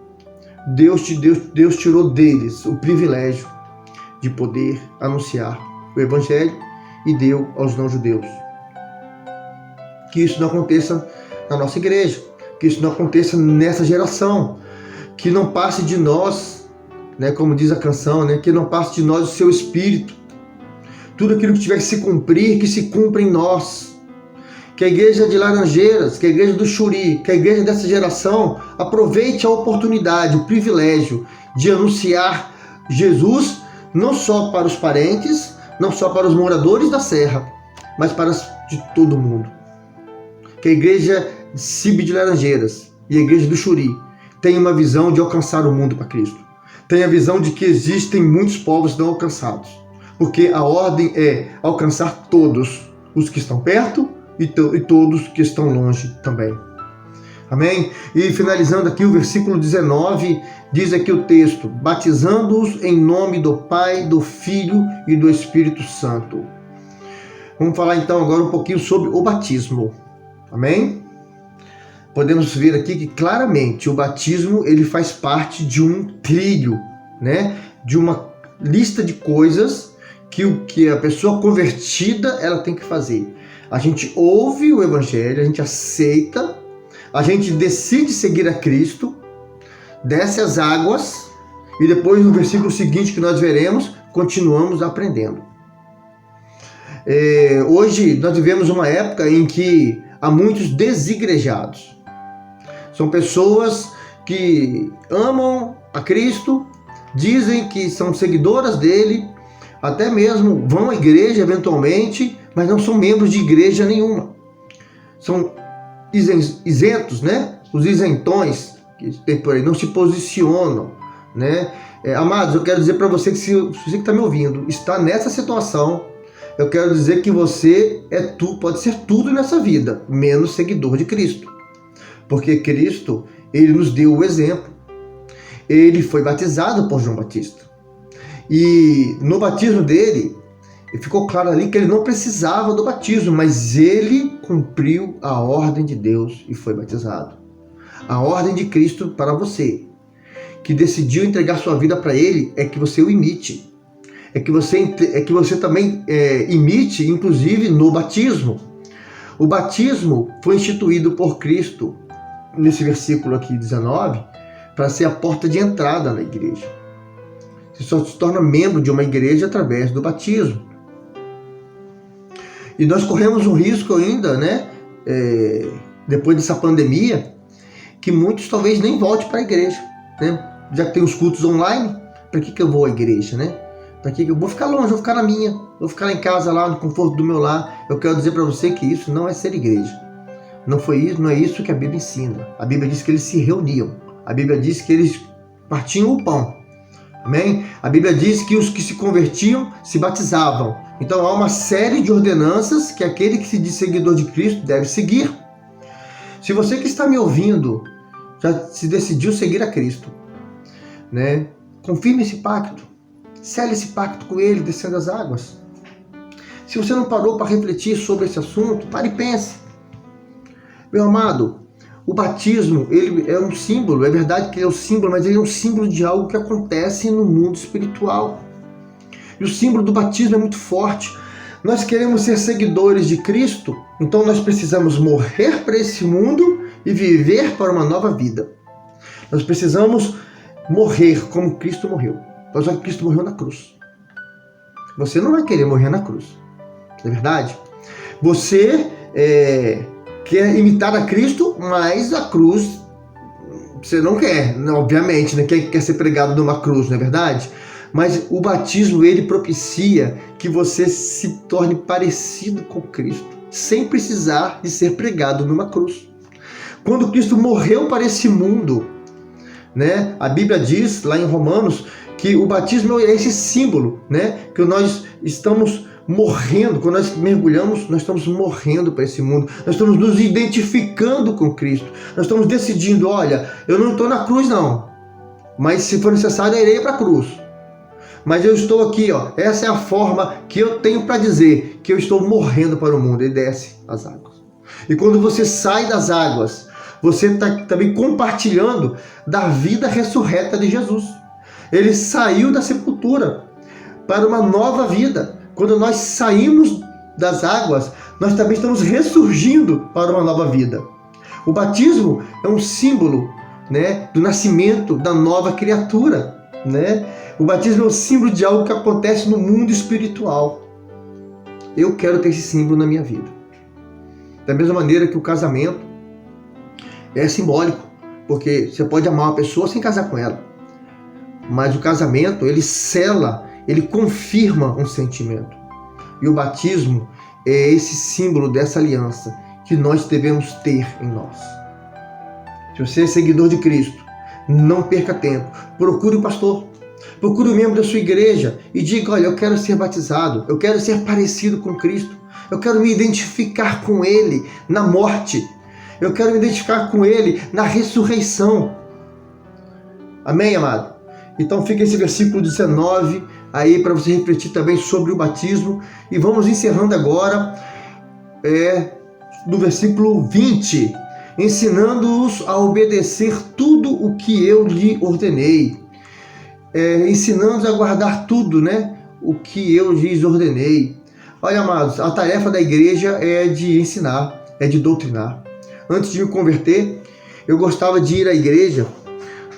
Deus tirou deles o privilégio de poder anunciar o evangelho e deu aos não-judeus. Que isso não aconteça na nossa igreja, que isso não aconteça nessa geração, que não passe de nós, né, como diz a canção, né, que não passe de nós o seu espírito. Tudo aquilo que tiver que se cumprir, que se cumpra em nós. Que a igreja de Laranjeiras, que a igreja do Xuri, que a igreja dessa geração aproveite a oportunidade, o privilégio de anunciar Jesus, não só para os parentes, não só para os moradores da Serra, mas para de todo mundo. Que a igreja CIB de Laranjeiras e a igreja do Xuri tenham uma visão de alcançar o mundo para Cristo. Tenha a visão de que existem muitos povos não alcançados, porque a ordem é alcançar todos os que estão perto e todos que estão longe também. Amém? E finalizando aqui o versículo 19, diz aqui o texto: batizando-os em nome do Pai, do Filho e do Espírito Santo. Vamos falar então agora um pouquinho sobre o batismo. Amém? Podemos ver aqui que claramente o batismo ele faz parte de um trilho, né? De uma lista de coisas que a pessoa convertida ela tem que fazer. A gente ouve o evangelho, a gente aceita, a gente decide seguir a Cristo, desce as águas e depois no versículo seguinte que nós veremos, continuamos aprendendo. Hoje nós vivemos uma época em que há muitos desigrejados. São pessoas que amam a Cristo, dizem que são seguidoras dele, até mesmo vão à igreja eventualmente, mas não são membros de igreja nenhuma. São isentos, né? Os isentões que tem por aí, não se posicionam, né? Amados, eu quero dizer para você que se você que está me ouvindo está nessa situação, eu quero dizer que você pode ser tudo nessa vida, menos seguidor de Cristo. Porque Cristo, ele nos deu o exemplo. Ele foi batizado por João Batista. E no batismo dele, ficou claro ali que ele não precisava do batismo, mas ele cumpriu a ordem de Deus e foi batizado. A ordem de Cristo para você, que decidiu entregar sua vida para ele, é que você o imite. É que você também imite, inclusive, no batismo. O batismo foi instituído por Cristo, nesse versículo aqui 19, para ser a porta de entrada na igreja. Você só se torna membro de uma igreja através do batismo. E nós corremos um risco ainda, né? Depois dessa pandemia, que muitos talvez nem voltem para a igreja, né? Já que tem os cultos online, para que eu vou à igreja, né? Para que eu vou ficar longe, vou ficar na minha, vou ficar lá em casa, lá no conforto do meu lar. Eu quero dizer para você que isso não é ser igreja. Não é isso que a Bíblia ensina. A Bíblia diz que eles se reuniam. A Bíblia diz que eles partiam o pão. Amém? A Bíblia diz que os que se convertiam se batizavam. Então há uma série de ordenanças que aquele que se diz seguidor de Cristo deve seguir. Se você que está me ouvindo já se decidiu seguir a Cristo, né? Confirme esse pacto. Sele esse pacto com ele, descendo as águas. Se você não parou para refletir sobre esse assunto, pare e pense. Meu amado, o batismo, ele é um símbolo, é verdade que ele é um símbolo, mas ele é um símbolo de algo que acontece no mundo espiritual. E o símbolo do batismo é muito forte. Nós queremos ser seguidores de Cristo, então nós precisamos morrer para esse mundo e viver para uma nova vida. Nós precisamos morrer como Cristo morreu. Só que Cristo morreu na cruz. Você não vai querer morrer na cruz, não é verdade? Você quer imitar a Cristo, mas a cruz você não quer, obviamente, né? Quer ser pregado numa cruz, não é verdade? Mas o batismo, ele propicia que você se torne parecido com Cristo, sem precisar de ser pregado numa cruz. Quando Cristo morreu para esse mundo, né? A Bíblia diz lá em Romanos que o batismo é esse símbolo, né? Que nós estamos morrendo, quando nós mergulhamos, nós estamos morrendo para esse mundo, nós estamos nos identificando com Cristo, nós estamos decidindo, olha, eu não estou na cruz não, mas se for necessário eu irei para a cruz. Mas eu estou aqui, ó. Essa é a forma que eu tenho para dizer que eu estou morrendo para o mundo. Ele desce as águas. E quando você sai das águas, você está também compartilhando da vida ressurreta de Jesus. Ele saiu da sepultura para uma nova vida. Quando nós saímos das águas, nós também estamos ressurgindo para uma nova vida. O batismo é um símbolo, né, do nascimento da nova criatura, né? O batismo é um símbolo de algo que acontece no mundo espiritual. Eu quero ter esse símbolo na minha vida. Da mesma maneira que o casamento é simbólico, porque você pode amar uma pessoa sem casar com ela. Mas o casamento, ele sela, ele confirma um sentimento. E o batismo é esse símbolo dessa aliança que nós devemos ter em nós. Se você é seguidor de Cristo, não perca tempo. Procure o pastor. Procure o membro da sua igreja e diga, olha, eu quero ser batizado, eu quero ser parecido com Cristo, eu quero me identificar com Ele na morte, eu quero me identificar com Ele na ressurreição. Amém, amado? Então fica esse versículo 19 aí para você refletir também sobre o batismo. E vamos encerrando agora no versículo 20, ensinando-os a obedecer tudo o que eu lhe ordenei. Ensinando-os a guardar tudo, né? O que eu lhes ordenei. Olha, amados, a tarefa da igreja é de ensinar, é de doutrinar. Antes de me converter, eu gostava de ir à igreja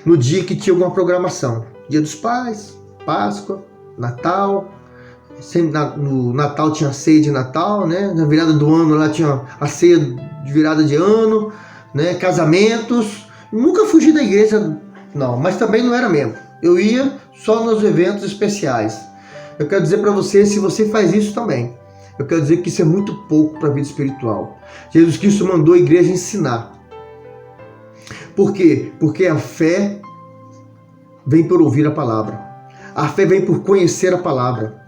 no dia que tinha alguma programação. Dia dos Pais, Páscoa, Natal. No Natal tinha a ceia de Natal, né? Na virada do ano lá tinha a ceia de virada de ano, né? Casamentos. Nunca fugi da igreja, não, mas também não era membro. Eu ia só nos eventos especiais. Eu quero dizer para você, se você faz isso também, eu quero dizer que isso é muito pouco para a vida espiritual. Jesus Cristo mandou a igreja ensinar. Por quê? Porque a fé vem por ouvir a palavra. A fé vem por conhecer a palavra.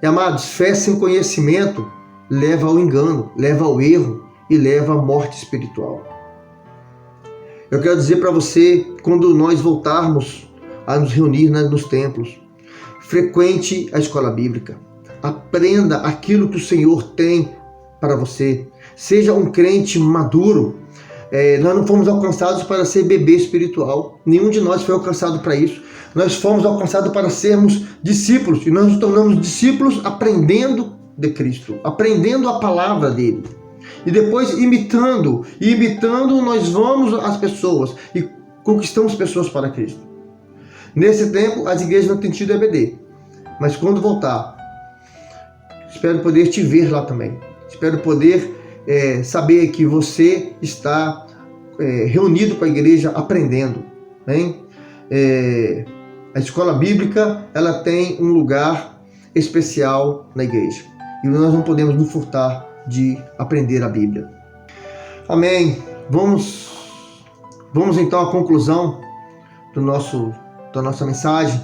E, amados, fé sem conhecimento leva ao engano, leva ao erro e leva à morte espiritual. Eu quero dizer para você, quando nós voltarmos a nos reunir nos templos, frequente a escola bíblica, aprenda aquilo que o Senhor tem para você, seja um crente maduro. Nós não fomos alcançados para ser bebê espiritual, nenhum de nós foi alcançado para isso. Nós fomos alcançados para sermos discípulos, e nós nos tornamos discípulos aprendendo de Cristo, aprendendo a palavra dele, e depois imitando nós vamos às pessoas e conquistamos pessoas para Cristo. Nesse tempo, as igrejas não têm tido EBD. Mas quando voltar, espero poder te ver lá também. Espero poder saber que você está reunido com a igreja aprendendo. Hein? A escola bíblica, ela tem um lugar especial na igreja. E nós não podemos nos furtar de aprender a Bíblia. Amém. Vamos então à conclusão da nossa mensagem.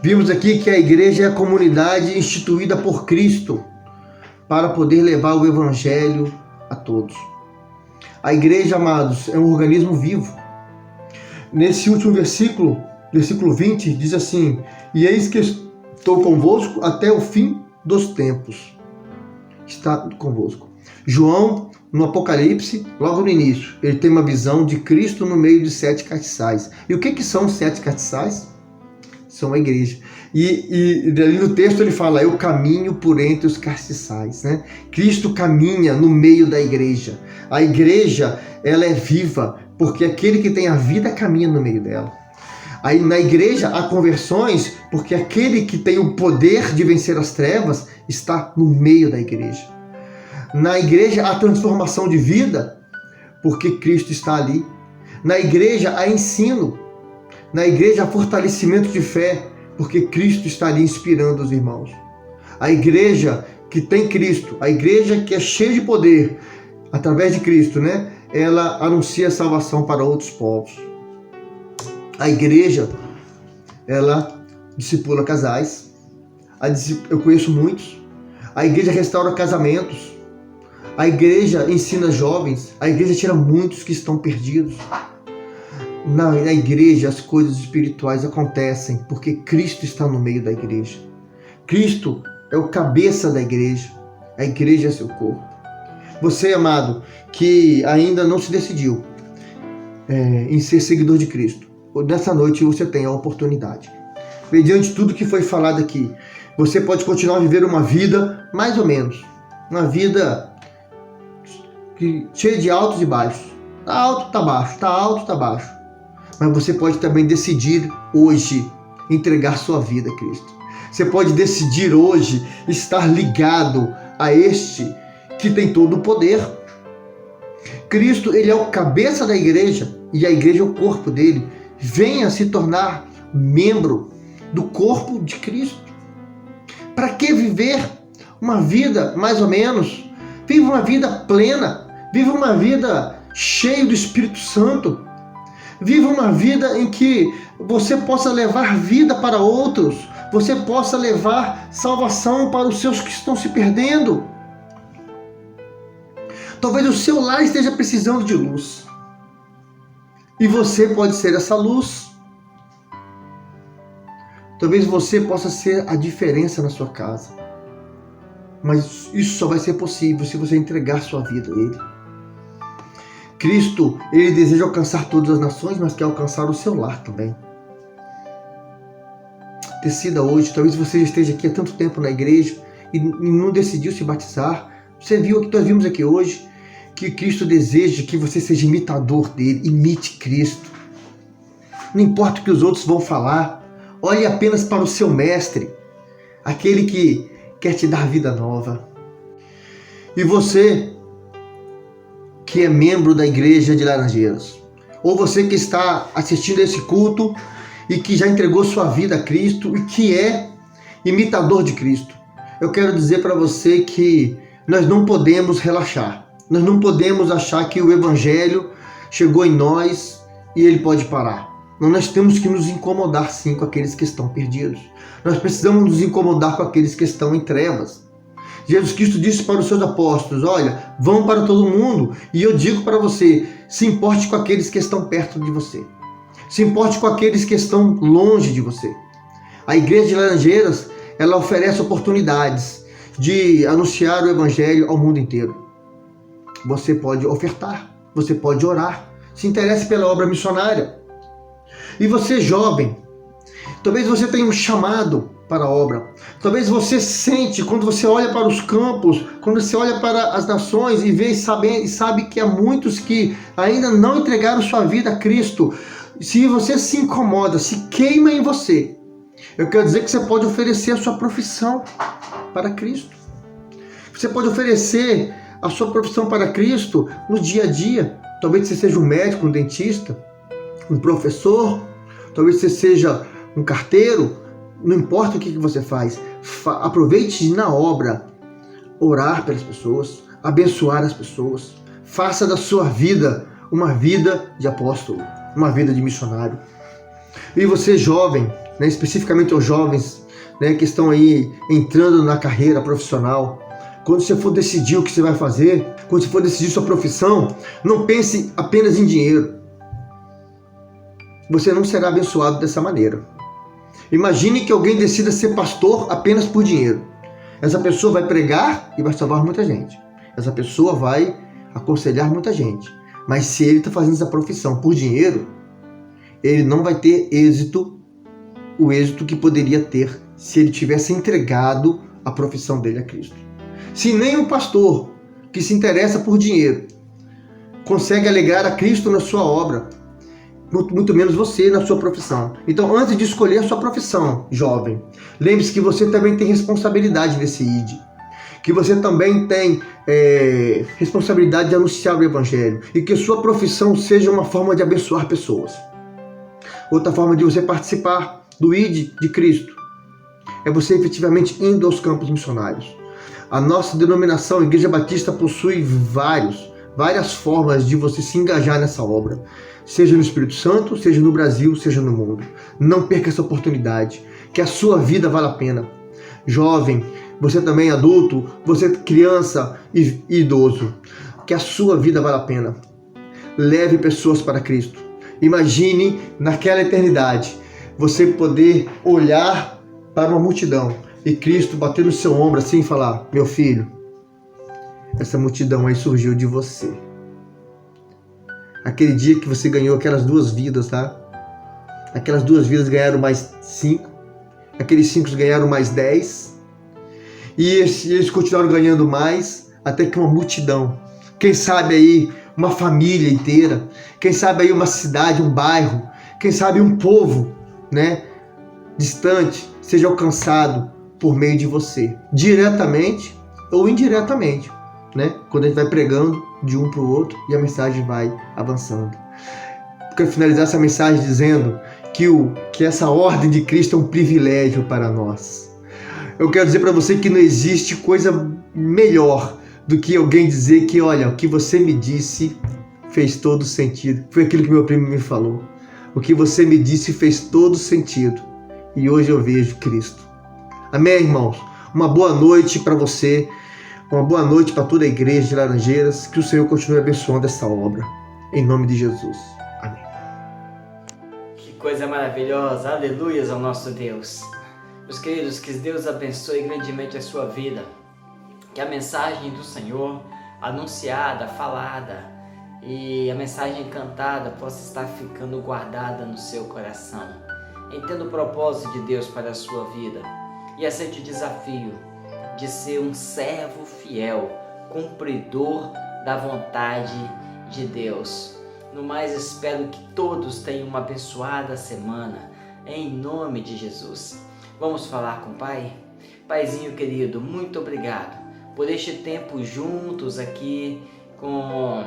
Vimos aqui que a igreja é a comunidade instituída por Cristo para poder levar o evangelho a todos. A igreja, amados, é um organismo vivo. Nesse último versículo 20, diz assim: e eis que estou convosco até o fim dos tempos. está convosco. João, no Apocalipse, logo no início, ele tem uma visão de Cristo no meio de 7 castiçais. E o que são os 7 castiçais? São a igreja. E ali no texto ele fala, eu caminho por entre os castiçais, né? Cristo caminha no meio da igreja. A igreja, ela é viva, porque aquele que tem a vida caminha no meio dela. Aí na igreja há conversões, porque aquele que tem o poder de vencer as trevas está no meio da igreja. Na igreja há transformação de vida, porque Cristo está ali. Na igreja há ensino. Na igreja há fortalecimento de fé, porque Cristo está ali inspirando os irmãos. A igreja que tem Cristo, a igreja que é cheia de poder, através de Cristo, né? Ela anuncia salvação para outros povos. A igreja, ela discipula casais. Eu conheço muitos. A igreja restaura casamentos. A igreja ensina jovens. A igreja tira muitos que estão perdidos. Na igreja as coisas espirituais acontecem porque Cristo está no meio da igreja. Cristo é o cabeça da igreja. A igreja é seu corpo. Você, amado, que ainda não se decidiu em ser seguidor de Cristo, nessa noite você tem a oportunidade. Mediante tudo que foi falado aqui, você pode continuar a viver uma vida mais ou menos. Uma vida cheia de altos e baixos. Está alto, está baixo, está alto, está baixo. Mas você pode também decidir hoje entregar sua vida a Cristo. Você pode decidir hoje estar ligado a este que tem todo o poder. Cristo, ele é o cabeça da igreja e a igreja é o corpo dele. Venha se tornar membro do corpo de Cristo. Para que viver uma vida mais ou menos? Viva uma vida plena. Viva uma vida cheia do Espírito Santo. Viva uma vida em que você possa levar vida para outros. Você possa levar salvação para os seus que estão se perdendo. Talvez o seu lar esteja precisando de luz. E você pode ser essa luz. Talvez você possa ser a diferença na sua casa. Mas isso só vai ser possível se você entregar sua vida a Ele. Cristo, Ele deseja alcançar todas as nações, mas quer alcançar o seu lar também. Decida hoje, talvez você esteja aqui há tanto tempo na igreja e não decidiu se batizar. Você viu o que nós vimos aqui hoje? Que Cristo deseja que você seja imitador dele, imite Cristo. Não importa o que os outros vão falar, olhe apenas para o seu mestre, aquele que quer te dar vida nova. E você que é membro da igreja de Laranjeiras, ou você que está assistindo esse culto e que já entregou sua vida a Cristo e que é imitador de Cristo, eu quero dizer para você que nós não podemos relaxar. Nós não podemos achar que o Evangelho chegou em nós e ele pode parar. Não, nós temos que nos incomodar sim com aqueles que estão perdidos. Nós precisamos nos incomodar com aqueles que estão em trevas. Jesus Cristo disse para os seus apóstolos, olha, vão para todo mundo. E eu digo para você, se importe com aqueles que estão perto de você. Se importe com aqueles que estão longe de você. A Igreja de Laranjeiras, ela oferece oportunidades de anunciar o Evangelho ao mundo inteiro. Você pode ofertar, você pode orar, se interesse pela obra missionária. E você, jovem, talvez você tenha um chamado para a obra. Talvez você sente, quando você olha para os campos, quando você olha para as nações e vê e sabe que há muitos que ainda não entregaram sua vida a Cristo. Se você se incomoda, se queima em você, eu quero dizer que você pode oferecer a sua profissão para Cristo. Você pode oferecer a sua profissão para Cristo no dia a dia. Talvez você seja um médico, um dentista, um professor, talvez você seja um carteiro, não importa o que você faz, aproveite na obra, orar pelas pessoas, abençoar as pessoas, faça da sua vida uma vida de apóstolo, uma vida de missionário. E você jovem, né, especificamente os jovens, né, que estão aí entrando na carreira profissional, quando você for decidir o que você vai fazer, quando você for decidir sua profissão, não pense apenas em dinheiro. Você não será abençoado dessa maneira. Imagine que alguém decida ser pastor apenas por dinheiro. Essa pessoa vai pregar e vai salvar muita gente. Essa pessoa vai aconselhar muita gente. Mas se ele está fazendo essa profissão por dinheiro, ele não vai ter êxito, o êxito que poderia ter se ele tivesse entregado a profissão dele a Cristo. Se nem um pastor que se interessa por dinheiro consegue alegrar a Cristo na sua obra, muito menos você na sua profissão. Então, antes de escolher a sua profissão, jovem, lembre-se que você também tem responsabilidade nesse ID. Que você também tem responsabilidade de anunciar o Evangelho. E que sua profissão seja uma forma de abençoar pessoas. Outra forma de você participar do ID de Cristo é você efetivamente indo aos campos missionários. A nossa denominação, Igreja Batista, possui várias formas de você se engajar nessa obra. Seja no Espírito Santo, seja no Brasil, seja no mundo. Não perca essa oportunidade, que a sua vida vale a pena. Jovem, você também adulto, você criança e idoso, que a sua vida vale a pena. Leve pessoas para Cristo. Imagine naquela eternidade, você poder olhar para uma multidão e Cristo bater no seu ombro assim e falar: meu filho, essa multidão aí surgiu de você. Aquele dia que você ganhou aquelas 2 vidas, tá? Aquelas 2 vidas ganharam mais 5. Aqueles 5 ganharam mais 10. E eles continuaram ganhando mais, até que uma multidão. Quem sabe aí uma família inteira. Quem sabe aí uma cidade, um bairro. Quem sabe um povo, né? Distante, seja alcançado por meio de você. Diretamente ou indiretamente. Né? Quando a gente vai pregando de um para o outro e a mensagem vai avançando. Quero finalizar essa mensagem dizendo que essa ordem de Cristo é um privilégio para nós. Eu quero dizer para você que não existe coisa melhor do que alguém dizer que, olha, o que você me disse fez todo sentido. Foi aquilo que meu primo me falou. O que você me disse fez todo sentido. E hoje eu vejo Cristo. Amém, irmãos? Uma boa noite para você. Uma boa noite para toda a igreja de Laranjeiras. Que o Senhor continue abençoando essa obra. Em nome de Jesus. Amém. Que coisa maravilhosa. Aleluias ao nosso Deus. Meus queridos, que Deus abençoe grandemente a sua vida. Que a mensagem do Senhor, anunciada, falada, e a mensagem cantada possa estar ficando guardada no seu coração. Entenda o propósito de Deus para a sua vida. E aceite o desafio de ser um servo fiel, cumpridor da vontade de Deus. No mais, espero que todos tenham uma abençoada semana, em nome de Jesus. Vamos falar com o Pai? Paizinho querido, muito obrigado por este tempo juntos aqui com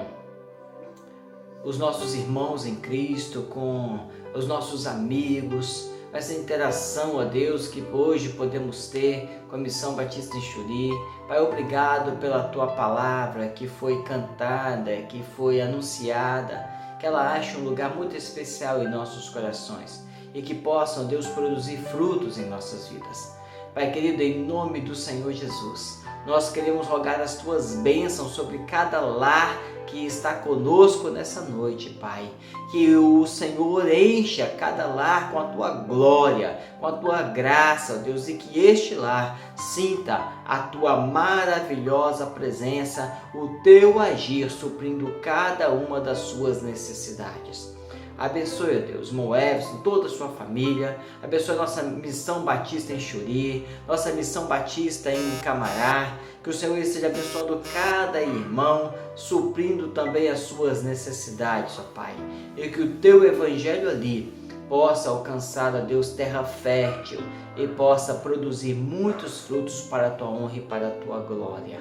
os nossos irmãos em Cristo, com os nossos amigos, essa interação, ó Deus, que hoje podemos ter com a Missão Batista em Xuri. Pai, obrigado pela Tua palavra que foi cantada, que foi anunciada, que ela ache um lugar muito especial em nossos corações e que possam, Deus, produzir frutos em nossas vidas. Pai querido, em nome do Senhor Jesus, nós queremos rogar as Tuas bênçãos sobre cada lar que está conosco nessa noite, Pai. Que o Senhor encha cada lar com a Tua glória, com a Tua graça, Deus, e que este lar sinta a Tua maravilhosa presença, o Teu agir suprindo cada uma das suas necessidades. Abençoe, Deus, Moevson, toda a sua família. Abençoe nossa Missão Batista em Xuri, nossa Missão Batista em Camará. Que o Senhor esteja abençoando cada irmão, suprindo também as suas necessidades, ó Pai. E que o Teu Evangelho ali possa alcançar, ó Deus, terra fértil e possa produzir muitos frutos para a Tua honra e para a Tua glória.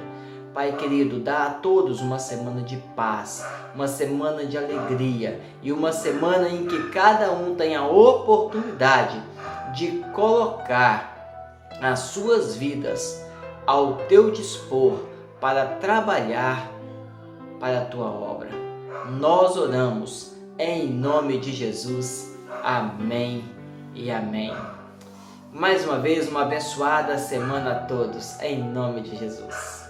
Pai querido, dá a todos uma semana de paz, uma semana de alegria e uma semana em que cada um tenha a oportunidade de colocar as suas vidas ao Teu dispor para trabalhar para a Tua obra. Nós oramos em nome de Jesus. Amém e amém. Mais uma vez, uma abençoada semana a todos, em nome de Jesus.